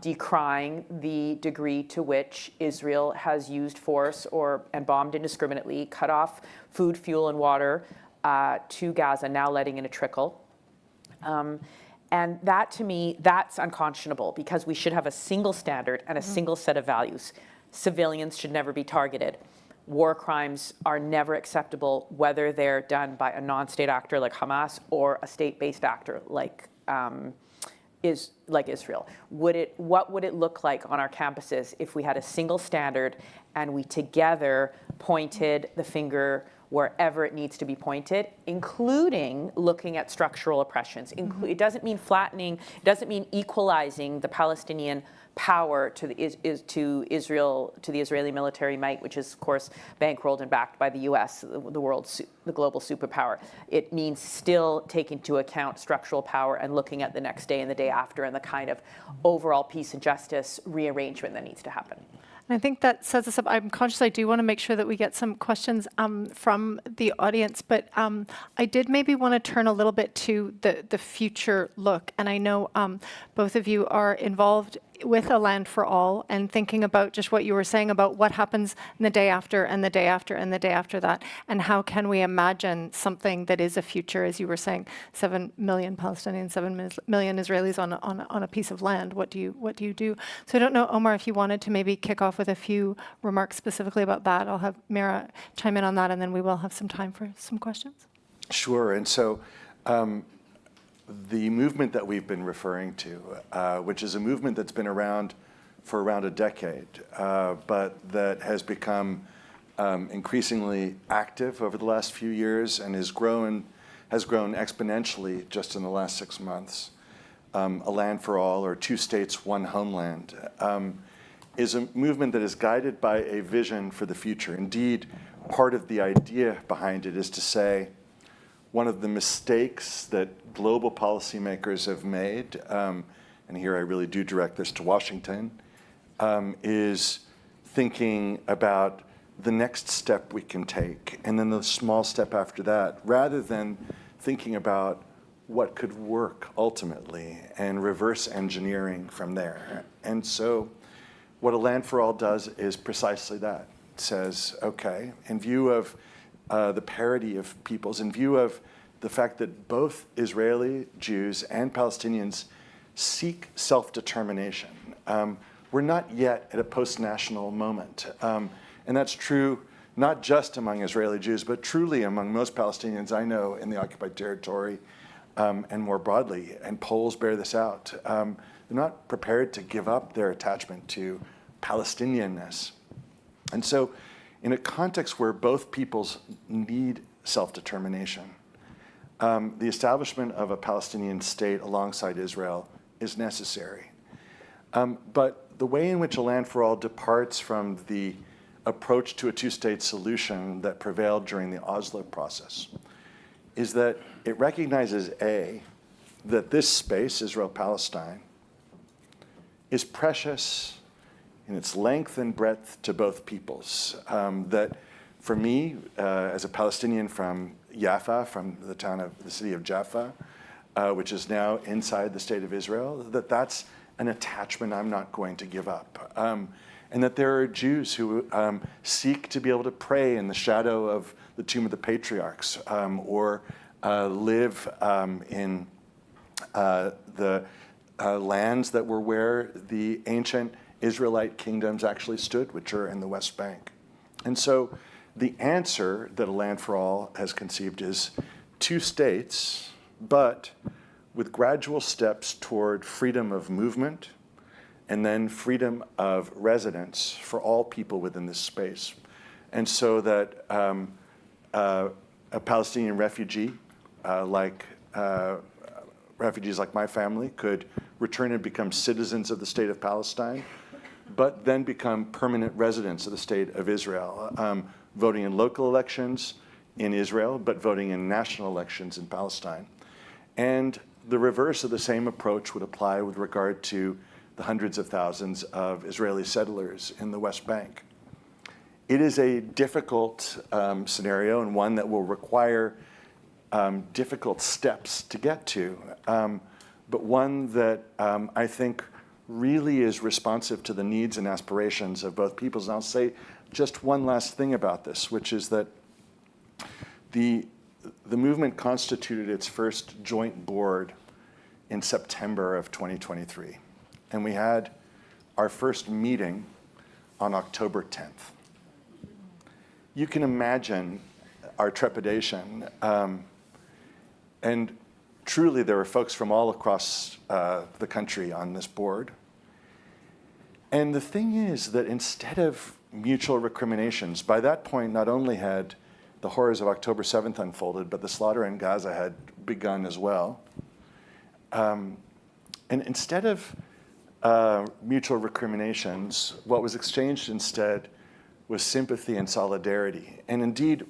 decrying the degree to which Israel has used force and bombed indiscriminately, cut off food, fuel, and water to Gaza, now letting in a trickle. And that, to me, that's unconscionable, because we should have a single standard and a single set of values. Civilians should never be targeted. War crimes are never acceptable, whether they're done by a non-state actor like Hamas or a state-based actor like Israel. What would it look like on our campuses if we had a single standard and we together pointed the finger wherever it needs to be pointed, including looking at structural oppressions? It doesn't mean flattening, it doesn't mean equalizing the Palestinian power to the Israeli military might, which is, of course, bankrolled and backed by the U.S., the global superpower. It means still taking into account structural power and looking at the next day and the day after and the kind of overall peace and justice rearrangement that needs to happen. And I think that sets us up. I'm conscious I do want to make sure that we get some questions from the audience, but I did maybe want to turn a little bit to the future look. And I know both of you are involved with a land for all and thinking about just what you were saying about what happens in the day after and the day after and the day after that, and how can we imagine something that is a future, as you were saying, 7 million Palestinians, 7 million Israelis on a piece of land. What do you do? So I don't know, Omar, if you wanted to maybe kick off with a few remarks specifically about that. I'll have Mira chime in on that, and then we will have some time for some questions. Sure. And so the movement that we've been referring to, which is a movement that's been around for around a decade, but that has become increasingly active over the last few years and has grown exponentially just in the last 6 months. A Land for All, or Two States, One Homeland, is a movement that is guided by a vision for the future. Indeed, part of the idea behind it is to say one of the mistakes that global policymakers have made, and here I really do direct this to Washington, is thinking about the next step we can take and then the small step after that, rather than thinking about what could work ultimately and reverse engineering from there. And so what A Land for All does is precisely that. It says, okay, in view of the parity of peoples, in view of the fact that both Israeli Jews and Palestinians seek self-determination, we're not yet at a post-national moment. And that's true not just among Israeli Jews, but truly among most Palestinians I know in the occupied territory, and more broadly, and polls bear this out. They're not prepared to give up their attachment to Palestinianness. And so in a context where both peoples need self-determination, the establishment of a Palestinian state alongside Israel is necessary. But the way in which A Land for All departs from the approach to a two-state solution that prevailed during the Oslo process is that it recognizes, A, that this space, Israel-Palestine, is precious in its length and breadth to both peoples. That for me, as a Palestinian from Jaffa, from the city of Jaffa, which is now inside the state of Israel, that's an attachment I'm not going to give up. And that there are Jews who seek to be able to pray in the shadow of the tomb of the patriarchs, or live in the lands that were where the ancient Israelite kingdoms actually stood, which are in the West Bank. And so the answer that A Land for All has conceived is two states, but with gradual steps toward freedom of movement and then freedom of residence for all people within this space. And so that a Palestinian refugee, refugees like my family, could return and become citizens of the state of Palestine, but then become permanent residents of the state of Israel, voting in local elections in Israel, but voting in national elections in Palestine. And the reverse of the same approach would apply with regard to the hundreds of thousands of Israeli settlers in the West Bank. It is a difficult scenario, and one that will require difficult steps to get to, but one that I think really is responsive to the needs and aspirations of both peoples. And I'll say just one last thing about this, which is that the movement constituted its first joint board in September of 2023. And we had our first meeting on October 10th. You can imagine our trepidation. And truly, there were folks from all across the country on this board. And the thing is that instead of mutual recriminations, by that point, not only had the horrors of October 7th unfolded, but the slaughter in Gaza had begun as well. And instead of mutual recriminations, what was exchanged instead was sympathy and solidarity. And indeed,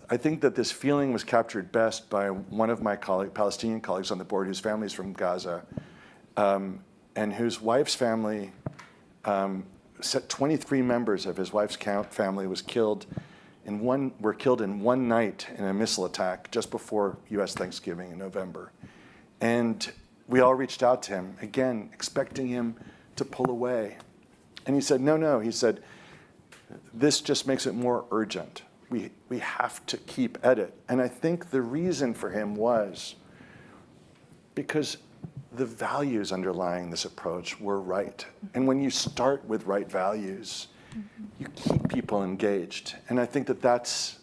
I think that this feeling was captured best by one of my Palestinian colleagues on the board, whose family is from Gaza, and whose wife's family, 23 members of his wife's family were killed in one night in a missile attack just before U.S. Thanksgiving in November. And we all reached out to him, again, expecting him to pull away. And he said, no. He said, this just makes it more urgent. We have to keep at it. And I think the reason for him was because the values underlying this approach were right. And when you start with right values, you keep people engaged. And I think that that's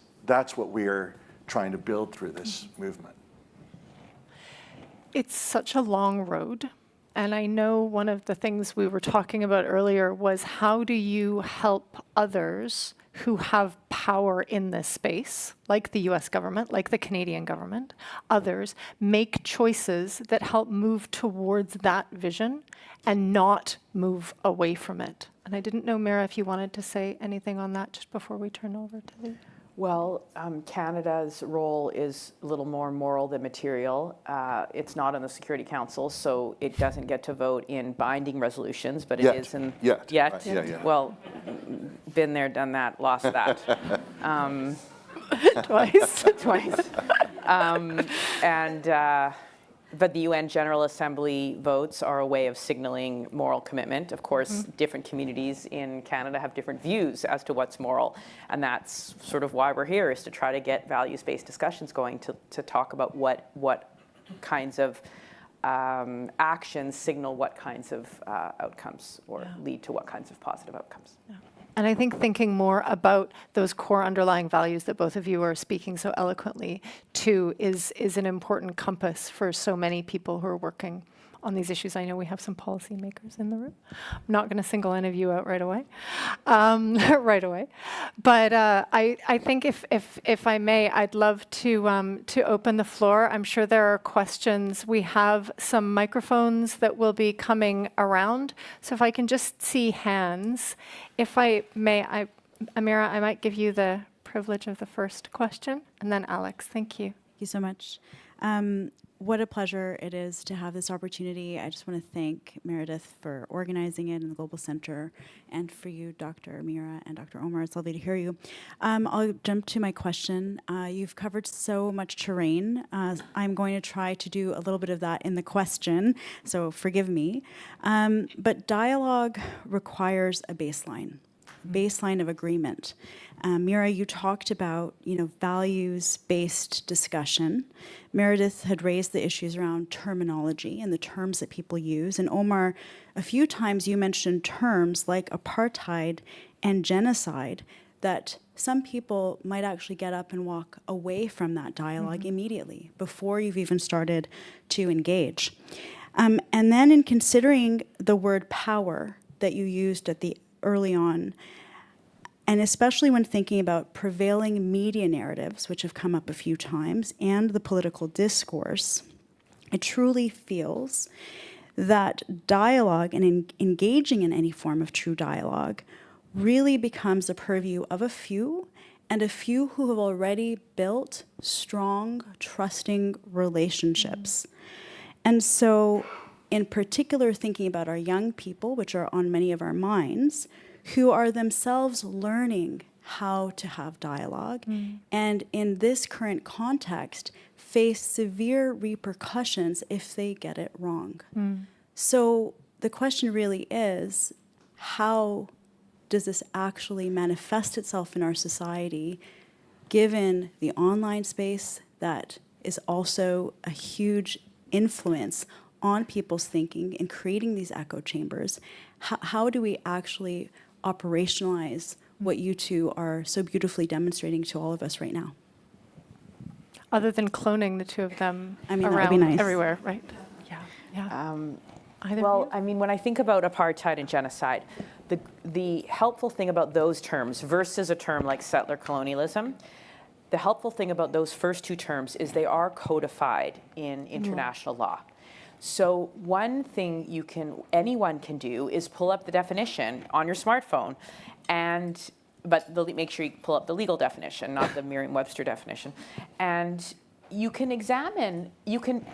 what we're trying to build through this movement. It's such a long road. And I know one of the things we were talking about earlier was how do you help others who have power in this space, like the US government, like the Canadian government, others, make choices that help move towards that vision and not move away from it. And I didn't know, Mira, if you wanted to say anything on that just before we turn over to the... Well, Canada's role is a little more moral than material. It's not on the Security Council, so it doesn't get to vote in binding resolutions, but it is in... Yet. Yet? Yeah. Well, been there, done that, lost that. Twice. Twice. But the UN General Assembly votes are a way of signaling moral commitment. Of course, different communities in Canada have different views as to what's moral. And that's sort of why we're here, is to try to get values-based discussions going to talk about what kinds of actions signal what kinds of outcomes or lead to what kinds of positive outcomes. Yeah. And I think thinking more about those core underlying values that both of you are speaking so eloquently to is an important compass for so many people who are working on these issues. I know we have some policymakers in the room. I'm not going to single any of you out right away. But I think if I may, I'd love to open the floor. I'm sure there are questions. We have some microphones that will be coming around. So if I can just see hands. If I may, Amira, I might give you the privilege of the first question, and then Alex. Thank you. Thank you so much. What a pleasure it is to have this opportunity. I just want to thank Meredith for organizing it in the Global Center, and for you, Dr. Mira and Dr. Omar. It's lovely to hear you. I'll jump to my question. You've covered so much terrain. I'm going to try to do a little bit of that in the question, so forgive me. But dialogue requires a baseline of agreement. Mira, you talked about, values-based discussion. Meredith had raised the issues around terminology and the terms that people use. And Omar, a few times you mentioned terms like apartheid and genocide that some people might actually get up and walk away from that dialogue immediately before you've even started to engage. And then in considering the word power that you used early on, and especially when thinking about prevailing media narratives, which have come up a few times, and the political discourse, it truly feels that dialogue and engaging in any form of true dialogue really becomes the purview of a few, and a few who have already built strong, trusting relationships. And so, in particular, thinking about our young people, which are on many of our minds, who are themselves learning how to have dialogue, and in this current context, face severe repercussions if they get it wrong. So the question really is, how does this actually manifest itself in our society, given the online space that is also a huge influence on people's thinking and creating these echo chambers? How do we actually operationalize what you two are so beautifully demonstrating to all of us right now? Other than cloning the two of them I mean, that would around be nice. everywhere, right? Yeah. Well, I mean, when I think about apartheid and genocide, the helpful thing about those terms versus a term like settler colonialism, the helpful thing about those first two terms is they are codified in international law. So one thing anyone can do is pull up the definition on your smartphone, but make sure you pull up the legal definition, not the Merriam-Webster definition, and you can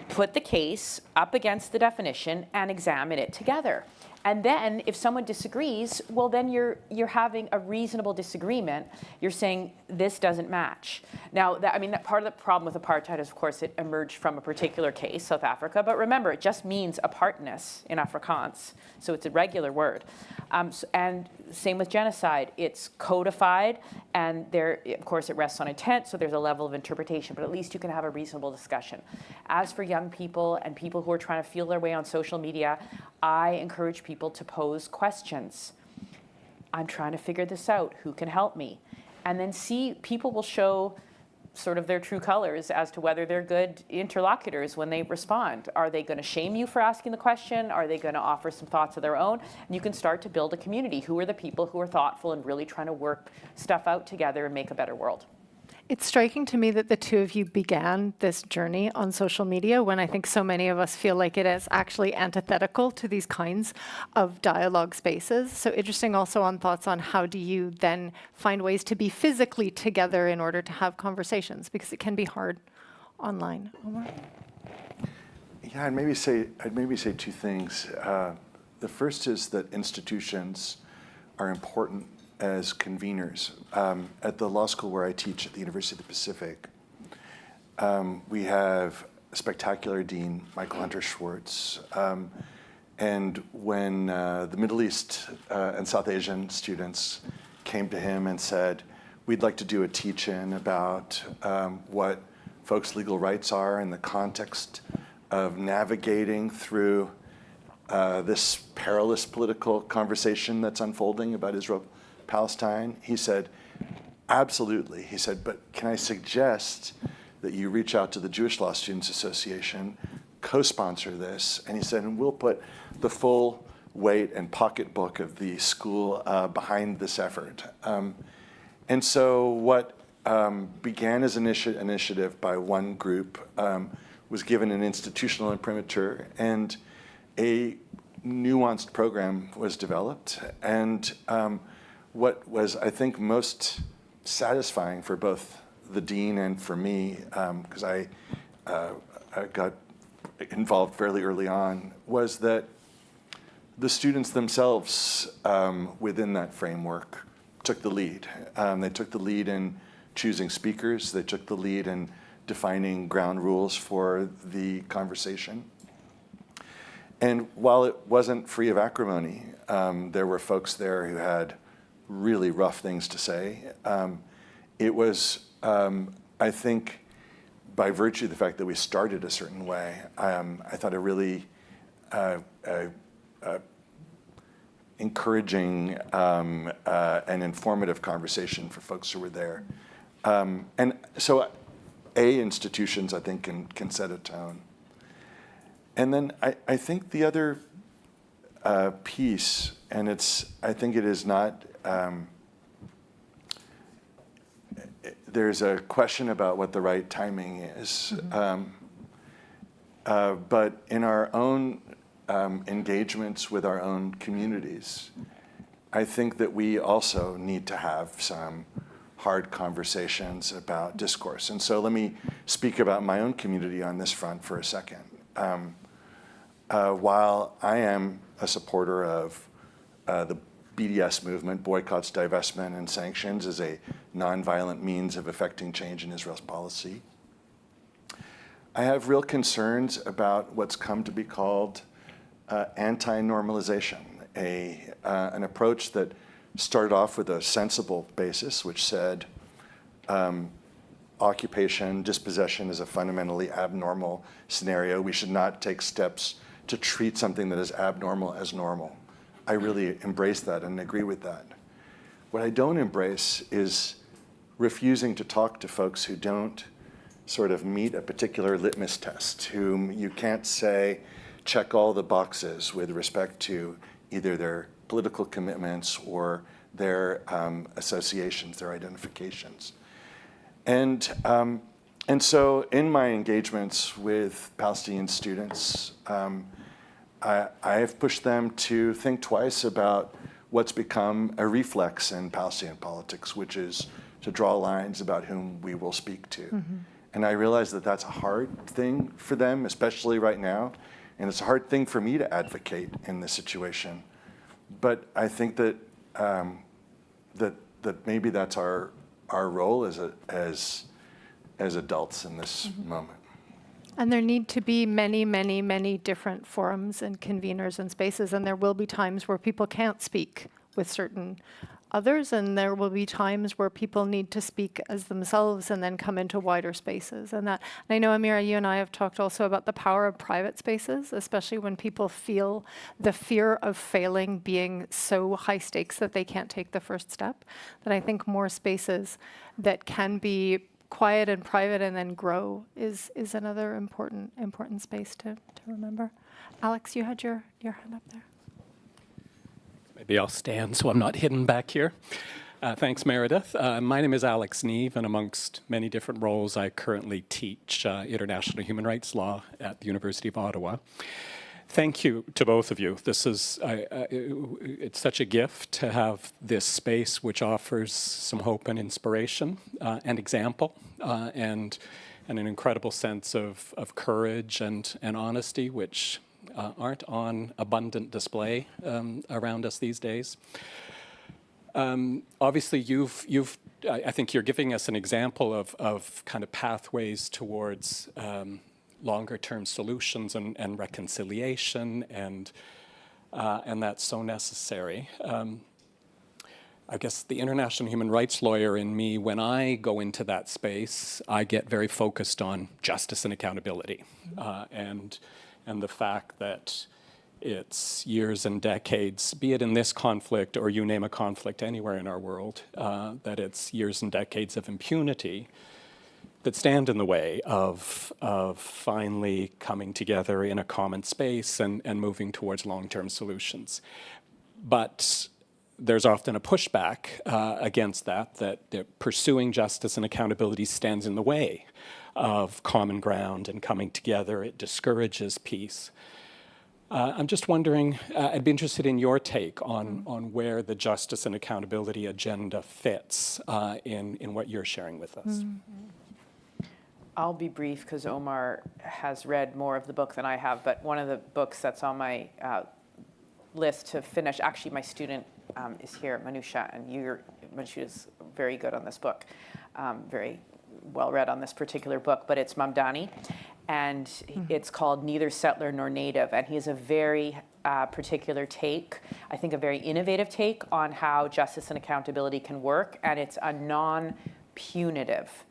put the case up against the definition and examine it together. And then if someone disagrees, well, then you're having a reasonable disagreement. You're saying this doesn't match. Now, that part of the problem with apartheid is, of course, it emerged from a particular case, South Africa. But remember, it just means apartness in Afrikaans. So it's a regular word. And same with genocide. It's codified, and of course, it rests on intent, so there's a level of interpretation, but at least you can have a reasonable discussion. As for young people and people who are trying to feel their way on social media, I encourage people to pose questions. I'm trying to figure this out. Who can help me? And then people will show sort of their true colors as to whether they're good interlocutors when they respond. Are they going to shame you for asking the question? Are they going to offer some thoughts of their own? And you can start to build a community. Who are the people who are thoughtful and really trying to work stuff out together and make a better world? It's striking to me that the two of you began this journey on social media when I think so many of us feel like it is actually antithetical to these kinds of dialogue spaces. So interesting also on thoughts on how do you then find ways to be physically together in order to have conversations, because it can be hard online. Omar? Yeah, I'd maybe say two things. The first is that institutions are important as conveners. At the law school where I teach at the University of the Pacific, we have a spectacular dean, Michael Hunter Schwartz. And when the Middle East and South Asian students came to him and said, we'd like to do a teach-in about what folks' legal rights are in the context of navigating through this perilous political conversation that's unfolding about Israel-Palestine, he said, absolutely. He said, but can I suggest that you reach out to the Jewish Law Students Association, co-sponsor this? And he said, and we'll put the full weight and pocketbook of the school behind this effort. And so what began as an initiative by one group was given an institutional imprimatur, and a nuanced program was developed. And what was, I think, most satisfying for both the dean and for me, because I got involved fairly early on, was that the students themselves within that framework took the lead. They took the lead in choosing speakers. They took the lead in defining ground rules for the conversation. And while it wasn't free of acrimony, there were folks there who had really rough things to say. It was, I think, by virtue of the fact that we started a certain way, I thought a really encouraging and informative conversation for folks who were there. And so institutions, I think, can set a tone. And then I think the other piece, and I think it is not, there's a question about what the right timing is. But in our own engagements with our own communities, I think that we also need to have some hard conversations about discourse. And so let me speak about my own community on this front for a second. While I am a supporter of the BDS movement, boycotts, divestment, and sanctions as a nonviolent means of effecting change in Israel's policy, I have real concerns about what's come to be called anti-normalization, an approach that started off with a sensible basis, which said occupation, dispossession is a fundamentally abnormal scenario. We should not take steps to treat something that is abnormal as normal. I really embrace that and agree with that. What I don't embrace is refusing to talk to folks who don't sort of meet a particular litmus test, whom you can't say, check all the boxes with respect to either their political commitments or their associations, their identifications. And so in my engagements with Palestinian students, I have pushed them to think twice about what's become a reflex in Palestinian politics, which is to draw lines about whom we will speak to. And I realize that that's a hard thing for them, especially right now, And it's a hard thing for me to advocate in this situation. But I think that that maybe that's our role as adults in this moment. And there need to be many, many, many different forums and conveners and spaces, and there will be times where people can't speak with certain others, and there will be times where people need to speak as themselves and then come into wider spaces. And I know, Amira, you and I have talked also about the power of private spaces, especially when people feel the fear of failing being so high stakes that they can't take the first step. That I think more spaces that can be quiet and private and then grow is another important space to remember. Alex, you had your hand up there. Maybe I'll stand so I'm not hidden back here. Thanks, Meredith. My name is Alex Neve, and amongst many different roles, I currently teach international human rights law at the University of Ottawa. Thank you to both of you. This is it's such a gift to have this space which offers some hope and inspiration and example and an incredible sense of courage and honesty, which aren't on abundant display around us these days. Obviously, I think you're giving us an example of kind of pathways towards longer-term solutions and reconciliation, and that's so necessary. I guess the international human rights lawyer in me, when I go into that space, I get very focused on justice and accountability, and the fact that it's years and decades, be it in this conflict or you name a conflict anywhere in our world, that it's years and decades of impunity that stand in the way of finally coming together in a common space and moving towards long-term solutions. But there's often a pushback against that pursuing justice and accountability stands in the way of common ground and coming together. It discourages peace. I'm just wondering, I'd be interested in your take on where the justice and accountability agenda fits in what you're sharing with us. I'll be brief because Omar has read more of the book than I have, but one of the books that's on my list to finish, actually my student is here, Manusha, and Manusha is very good on this book, very well read on this particular book, but it's Mamdani, and it's called Neither Settler Nor Native, and he has a very particular take, I think a very innovative take on how justice and accountability can work, and it's a non-punitive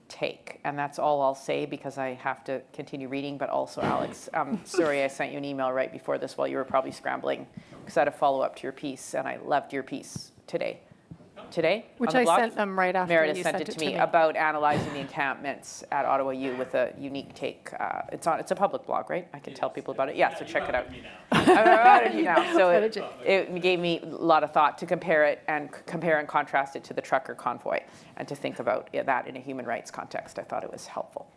take. And that's all I'll say because I have to continue reading, but also Alex, sorry I sent you an email right before this while you were probably scrambling because I had a follow-up to your piece, and I loved your piece today, which I sent them right after Meredith you sent it to me about analyzing the encampments at Ottawa U with a unique take. It's a public blog, right? I can tell people about it. Yeah, so check it out. I'm out of you now. So it gave me a lot of thought to compare and contrast it to the trucker convoy and to think about that in a human rights context. I thought it was helpful.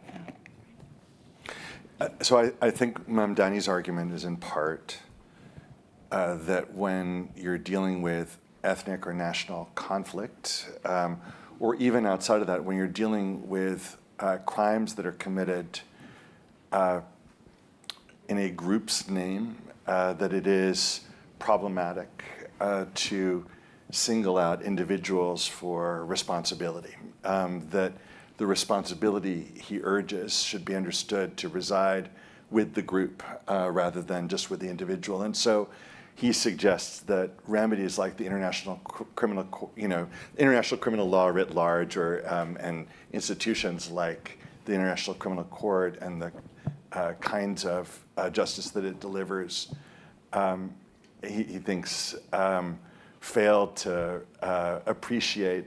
So I think Mamdani's argument is in part that when you're dealing with ethnic or national conflict, or even outside of that, when you're dealing with crimes that are committed in a group's name, that it is problematic to single out individuals for responsibility, that the responsibility, he urges, should be understood to reside with the group rather than just with the individual. And so he suggests that remedies like the international criminal law writ large, or and institutions like the International Criminal Court and the kinds of justice that it delivers, he thinks fail to appreciate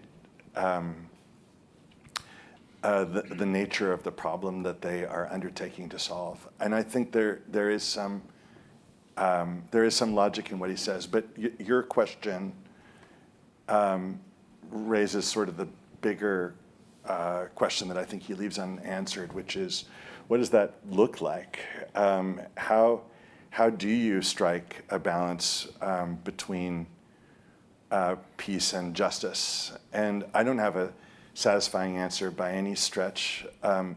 the nature of the problem that they are undertaking to solve. And I think there is some logic in what he says, but your question raises sort of the bigger question that I think he leaves unanswered, which is, what does that look like? How do you strike a balance between peace and justice? And I don't have a satisfying answer by any stretch. I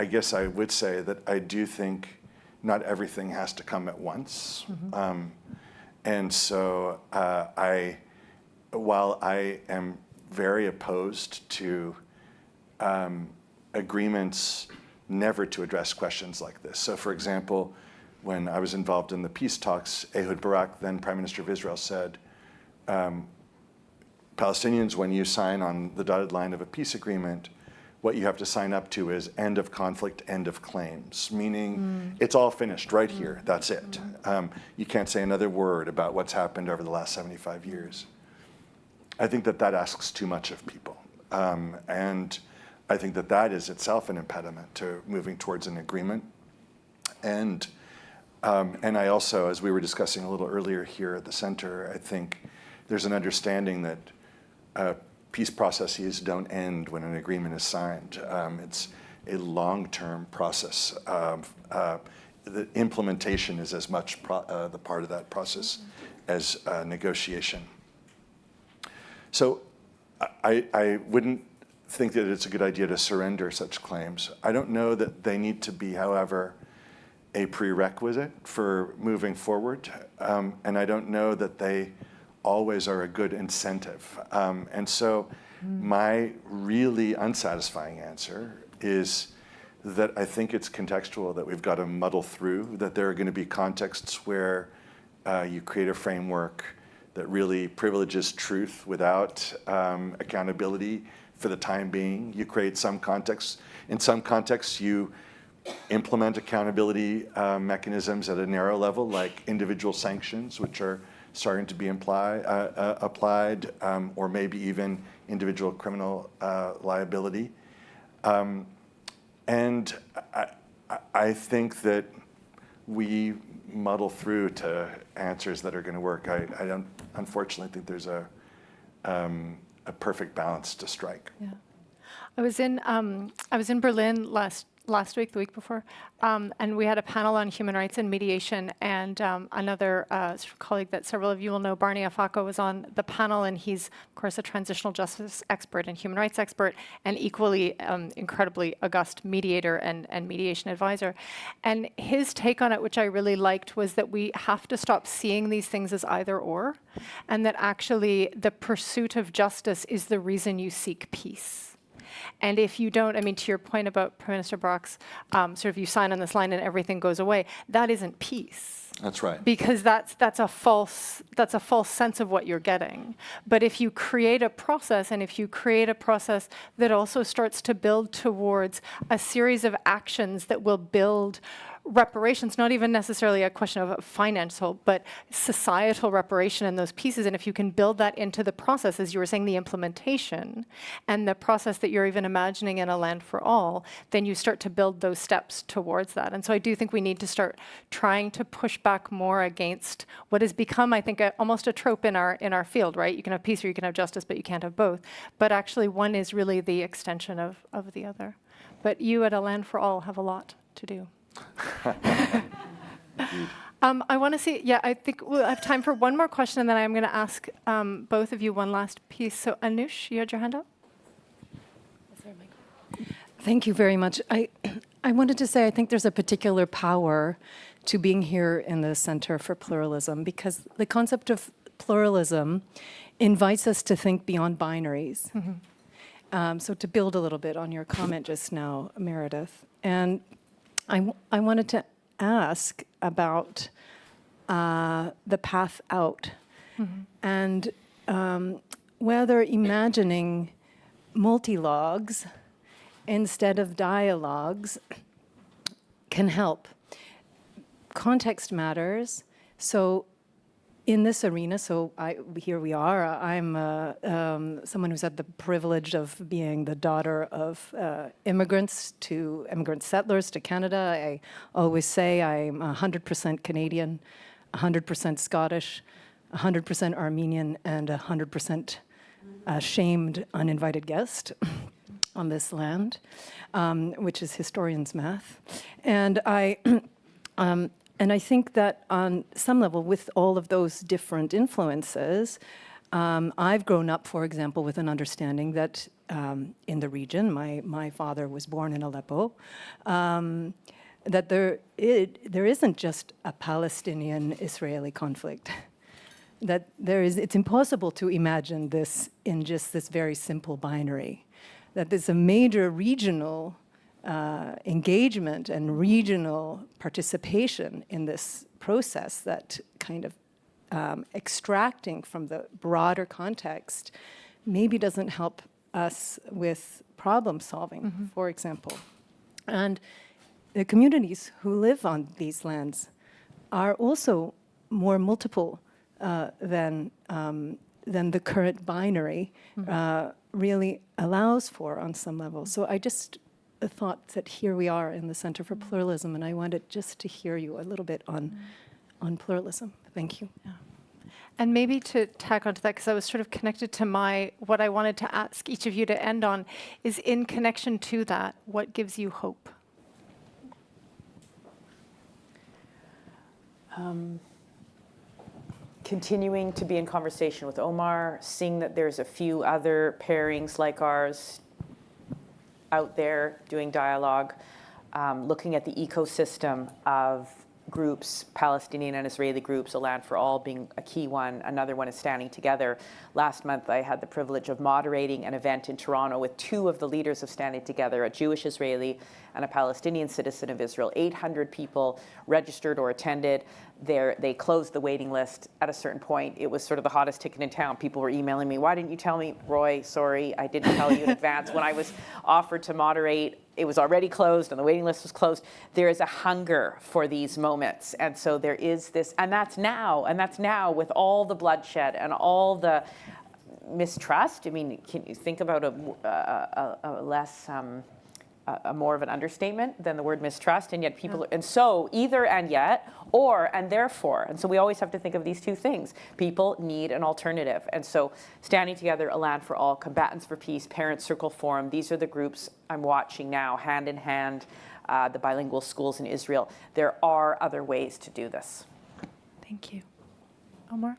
guess I would say that I do think not everything has to come at once. And so while I am very opposed to agreements never to address questions like this. So for example, when I was involved in the peace talks, Ehud Barak, then Prime Minister of Israel, said, Palestinians, when you sign on the dotted line of a peace agreement, what you have to sign up to is end of conflict, end of claims, meaning it's all finished right here, that's it. You can't say another word about what's happened over the last 75 years. I think that that asks too much of people. And I think that that is itself an impediment to moving towards an agreement. And I also, as we were discussing a little earlier here at the center, I think there's an understanding that peace processes don't end when an agreement is signed. It's a long-term process. The implementation is as much the part of that process as negotiation. So I wouldn't think that it's a good idea to surrender such claims. I don't know that they need to be, however, a prerequisite for moving forward. And I don't know that they always are a good incentive. And so my really unsatisfying answer is that I think it's contextual, that we've got to muddle through, that there are going to be contexts where you create a framework that really privileges truth without accountability for the time being. You create some contexts. In some contexts, you implement accountability mechanisms at a narrow level, like individual sanctions, which are starting to be applied, or maybe even individual criminal liability. And I think that we muddle through to answers that are going to work. I don't, unfortunately, think there's a perfect balance to strike. Yeah, I was in Berlin last week, the week before, and we had a panel on human rights and mediation, and another colleague that several of you will know, Barney Afako, was on the panel, and he's, of course, a transitional justice expert and human rights expert, and equally incredibly august mediator and mediation advisor. And his take on it, which I really liked, was that we have to stop seeing these things as either or, and that actually the pursuit of justice is the reason you seek peace. And if you don't, I mean, to your point about Prime Minister Barak's, sort of you sign on this line and everything goes away, that isn't peace. That's right. Because that's a false sense of what you're getting. But if you create a process, and if you create a process that also starts to build towards a series of actions that will build reparations, not even necessarily a question of financial, but societal reparation in those pieces. And if you can build that into the process, as you were saying, the implementation and the process that you're even imagining in a land for all, then you start to build those steps towards that. And so I do think we need to start trying to push back more against what has become, I think, almost a trope in our field, right? You can have peace or you can have justice, but you can't have both. But actually one is really the extension of the other. But you at A Land for All have a lot to do. I want to see, I think we'll have time for one more question, and then I'm going to ask both of you one last piece. So Anush, you had your hand up? Thank you very much. I wanted to say I think there's a particular power to being here in the Center for Pluralism, because the concept of pluralism invites us to think beyond binaries. So to build a little bit on your comment just now, Meredith, and I wanted to ask about the path out, and whether imagining multi-logs instead of dialogues can help. Context matters. So in this arena, here we are. I'm someone who's had the privilege of being the daughter of immigrant settlers to Canada. I always say I'm 100% Canadian, 100% Scottish, 100% Armenian, and 100% shamed uninvited guest on this land, which is historians' math. And I think that on some level, with all of those different influences, I've grown up, for example, with an understanding that in the region, my father was born in Aleppo, that there isn't just a Palestinian-Israeli conflict. That it's impossible to imagine this in just this very simple binary. That there's a major regional engagement and regional participation in this process that kind of extracting from the broader context maybe doesn't help us with problem solving, for example. And the communities who live on these lands are also more multiple than the current binary really allows for on some level. So I just thought that here we are in the Center for Pluralism, and I wanted just to hear you a little bit on pluralism. Thank you. Yeah. And maybe to tack onto that, because I was sort of connected to what I wanted to ask each of you to end on, is in connection to that, what gives you hope? Continuing to be in conversation with Omar, seeing that there's a few other pairings like ours out there doing dialogue, looking at the ecosystem of groups, Palestinian and Israeli groups, A Land for All being a key one. Another one is Standing Together. Last month, I had the privilege of moderating an event in Toronto with two of the leaders of Standing Together, a Jewish Israeli and a Palestinian citizen of Israel. 800 people registered or attended. They closed the waiting list at a certain point. It was sort of the hottest ticket in town. People were emailing me, why didn't you tell me? Roy, sorry, I didn't tell you in advance. When I was offered to moderate, it was already closed and the waiting list was closed. There is a hunger for these moments. And so there is this, and that's now with all the bloodshed and all the mistrust. I mean, can you think about a less, a more of an understatement than the word mistrust? And yet people, and so either and yet, or and therefore. And so we always have to think of these two things. People need an alternative. And so Standing Together, A Land for All, Combatants for Peace, Parents Circle Forum, these are the groups I'm watching now, hand in hand, the bilingual schools in Israel. There are other ways to do this. Thank you. Omar?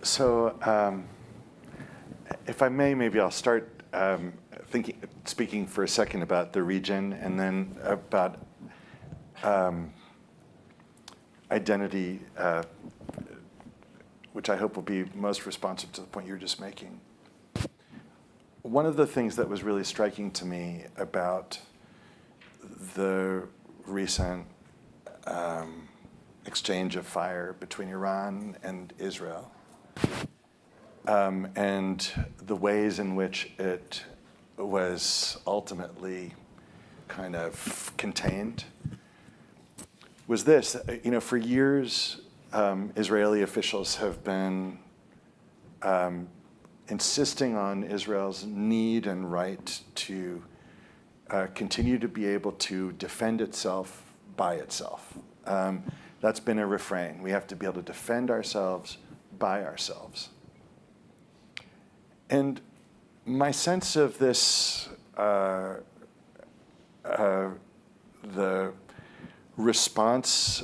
So if I may, maybe I'll start speaking for a second about the region and then about identity, which I hope will be most responsive to the point you were just making. One of the things that was really striking to me about the recent exchange of fire between Iran and Israel and the ways in which it was ultimately kind of contained was this. For years, Israeli officials have been insisting on Israel's need and right to continue to be able to defend itself by itself. That's been a refrain. We have to be able to defend ourselves by ourselves. And my sense of this, the response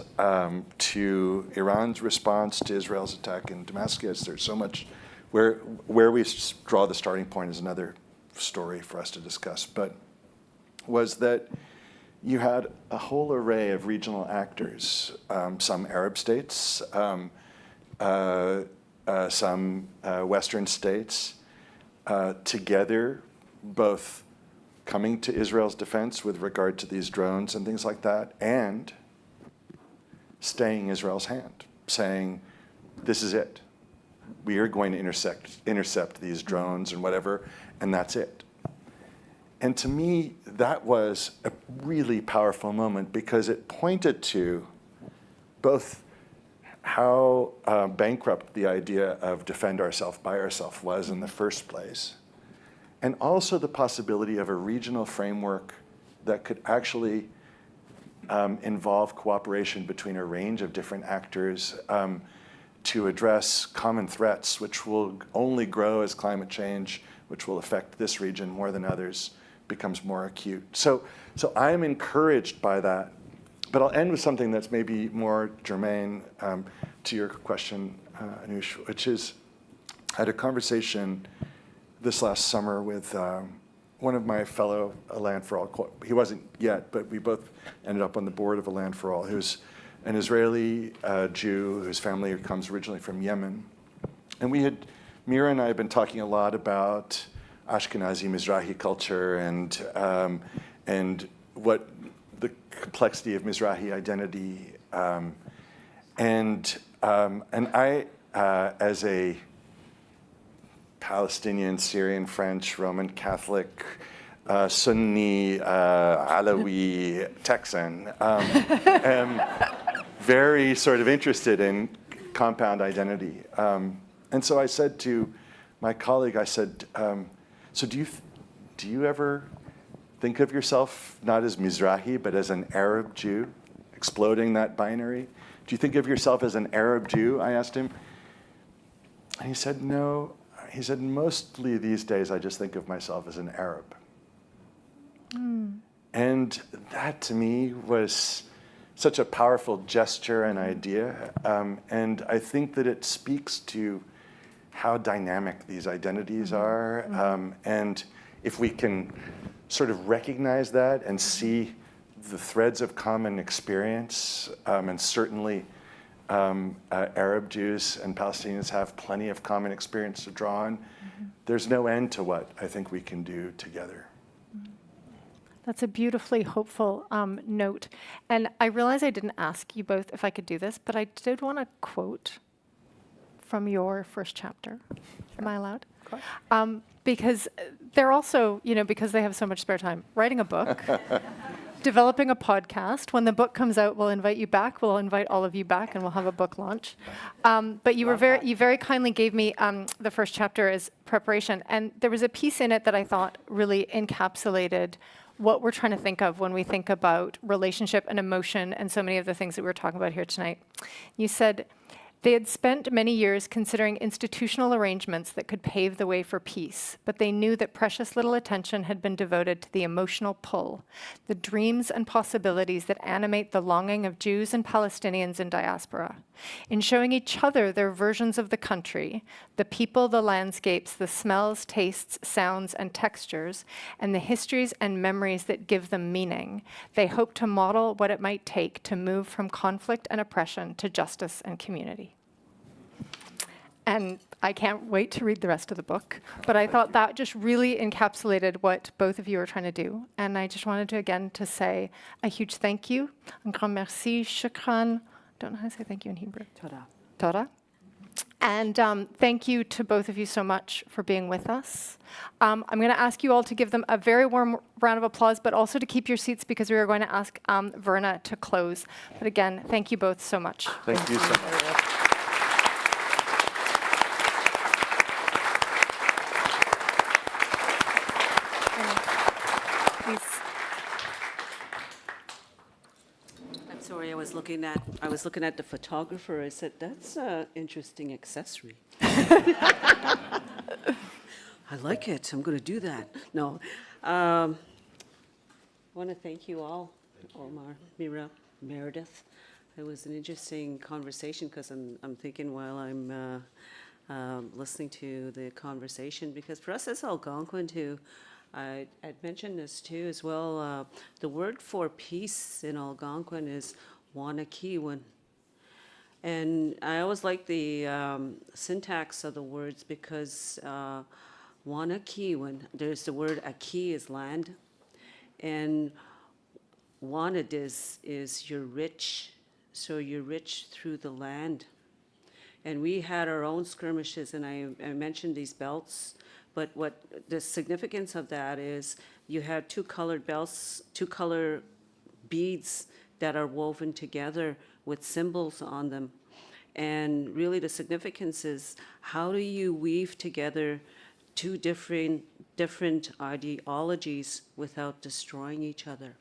to Iran's response to Israel's attack in Damascus, there's so much, where we draw the starting point is another story for us to discuss, but was that you had a whole array of regional actors, some Arab states, some Western states, together, both coming to Israel's defense with regard to these drones and things like that, and staying Israel's hand, saying, this is it. We are going to intercept these drones and whatever, and that's it. And to me, that was a really powerful moment because it pointed to both how bankrupt the idea of defend ourselves by ourselves was in the first place, and also the possibility of a regional framework that could actually involve cooperation between a range of different actors to address common threats, which will only grow as climate change, which will affect this region more than others, becomes more acute. So I'm encouraged by that. But I'll end with something that's maybe more germane to your question, Anush, which is I had a conversation this last summer with one of my fellow Land for All, he wasn't yet, but we both ended up on the board of a Land for All, who's an Israeli Jew whose family comes originally from Yemen. And Mira and I have been talking a lot about Ashkenazi Mizrahi culture and what the complexity of Mizrahi identity. And I, as a Palestinian, Syrian, French, Roman Catholic, Sunni, Alawi, Texan, am very sort of interested in compound identity. And so I said to my colleague, I said, so do you ever think of yourself not as Mizrahi, but as an Arab Jew, exploding that binary? Do you think of yourself as an Arab Jew? I asked him. And he said, no. He said, mostly these days I just think of myself as an Arab. And that to me was such a powerful gesture and idea. And I think that it speaks to how dynamic these identities are. And if we can sort of recognize that and see the threads of common experience, and certainly Arab Jews and Palestinians have plenty of common experience to draw on, there's no end to what I think we can do together. That's a beautifully hopeful note. And I realize I didn't ask you both if I could do this, but I did want to quote from your first chapter. Am I allowed? Of course. Because they're also, because they have so much spare time, writing a book, developing a podcast. When the book comes out, we'll invite you back. We'll invite all of you back, and we'll have a book launch. But you very kindly gave me the first chapter as preparation, and there was a piece in it that I thought really encapsulated what we're trying to think of when we think about relationship and emotion and so many of the things that we're talking about here tonight. You said, they had spent many years considering institutional arrangements that could pave the way for peace, but they knew that precious little attention had been devoted to the emotional pull, the dreams and possibilities that animate the longing of Jews and Palestinians in diaspora. In showing each other their versions of the country, the people, the landscapes, the smells, tastes, sounds, and textures, and the histories and memories that give them meaning, they hope to model what it might take to move from conflict and oppression to justice and community. And I can't wait to read the rest of the book, but I thought that just really encapsulated what both of you are trying to do. And I just wanted to say a huge thank you. Un grand merci, shukran. Don't know how to say thank you in Hebrew. Ta-da. Toda. And thank you to both of you so much for being with us. I'm going to ask you all to give them a very warm round of applause, but also to keep your seats because we are going to ask Verna to close. But again, thank you both so much. Thank you so much. I'm sorry, I was looking at the photographer. I said, that's an interesting accessory. I like it. I'm going to do that. No. I want to thank you all, Omar, Mira, Meredith. It was an interesting conversation because I'm thinking while I'm listening to the conversation, because for us as Algonquin too, I'd mentioned this too as well. The word for peace in Algonquin is wanakiwan. And I always like the syntax of the words because wanakiwan, there's the word aki is land, and wanted is you're rich, so you're rich through the land. And we had our own skirmishes, and I mentioned these belts. But what the significance of that is you had two colored belts, two color beads that are woven together with symbols on them. And really the significance is how do you weave together two different ideologies without destroying each other?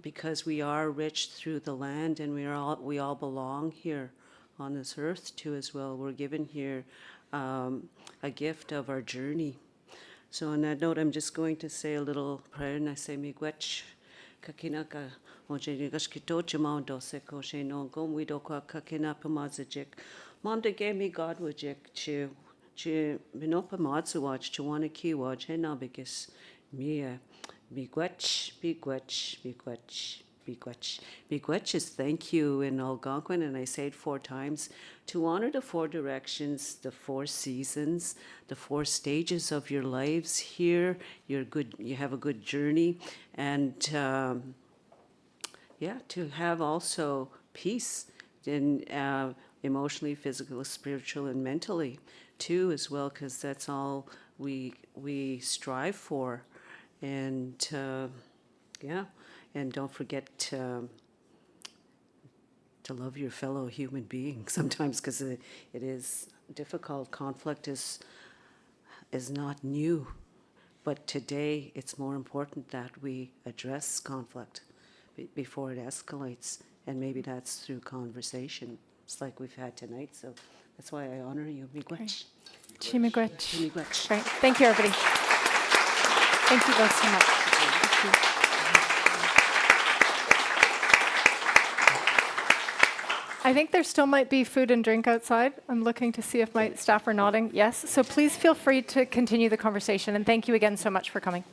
Because we are rich through the land, and we all belong here on this earth too as well. We're given here a gift of our journey. So on that note, I'm just going to say a little prayer, and I say, miigwech, kakinaka, ojegashkito se ko she no gom we do kwa kakina pamazajik. Mom de gave me God wajik chi minopa matsuwach to wanna kiwaj, he nabikis, Mia, miigwech, miigwech, miigwech, miigwech. Miigwech is thank you in Algonquin, and I say it 4 times, to honor the 4 directions, the 4 seasons, the 4 stages of your lives here. You have a good journey, and yeah, to have also peace in emotionally, physically, spiritual, and mentally too, as well, because that's all we strive for. And yeah, and don't forget to love your fellow human being sometimes, because it is difficult. Conflict is not new, but today it's more important that we address conflict before it escalates, and maybe that's through conversation, just like we've had tonight. So that's why I honor you. Miigwech. Miigwech. Miigwech. Great. Thank you, everybody. Thank you both so much. Thank you. I think there still might be food and drink outside. I'm looking to see if my staff are nodding. Yes. So please feel free to continue the conversation. And thank you again so much for coming.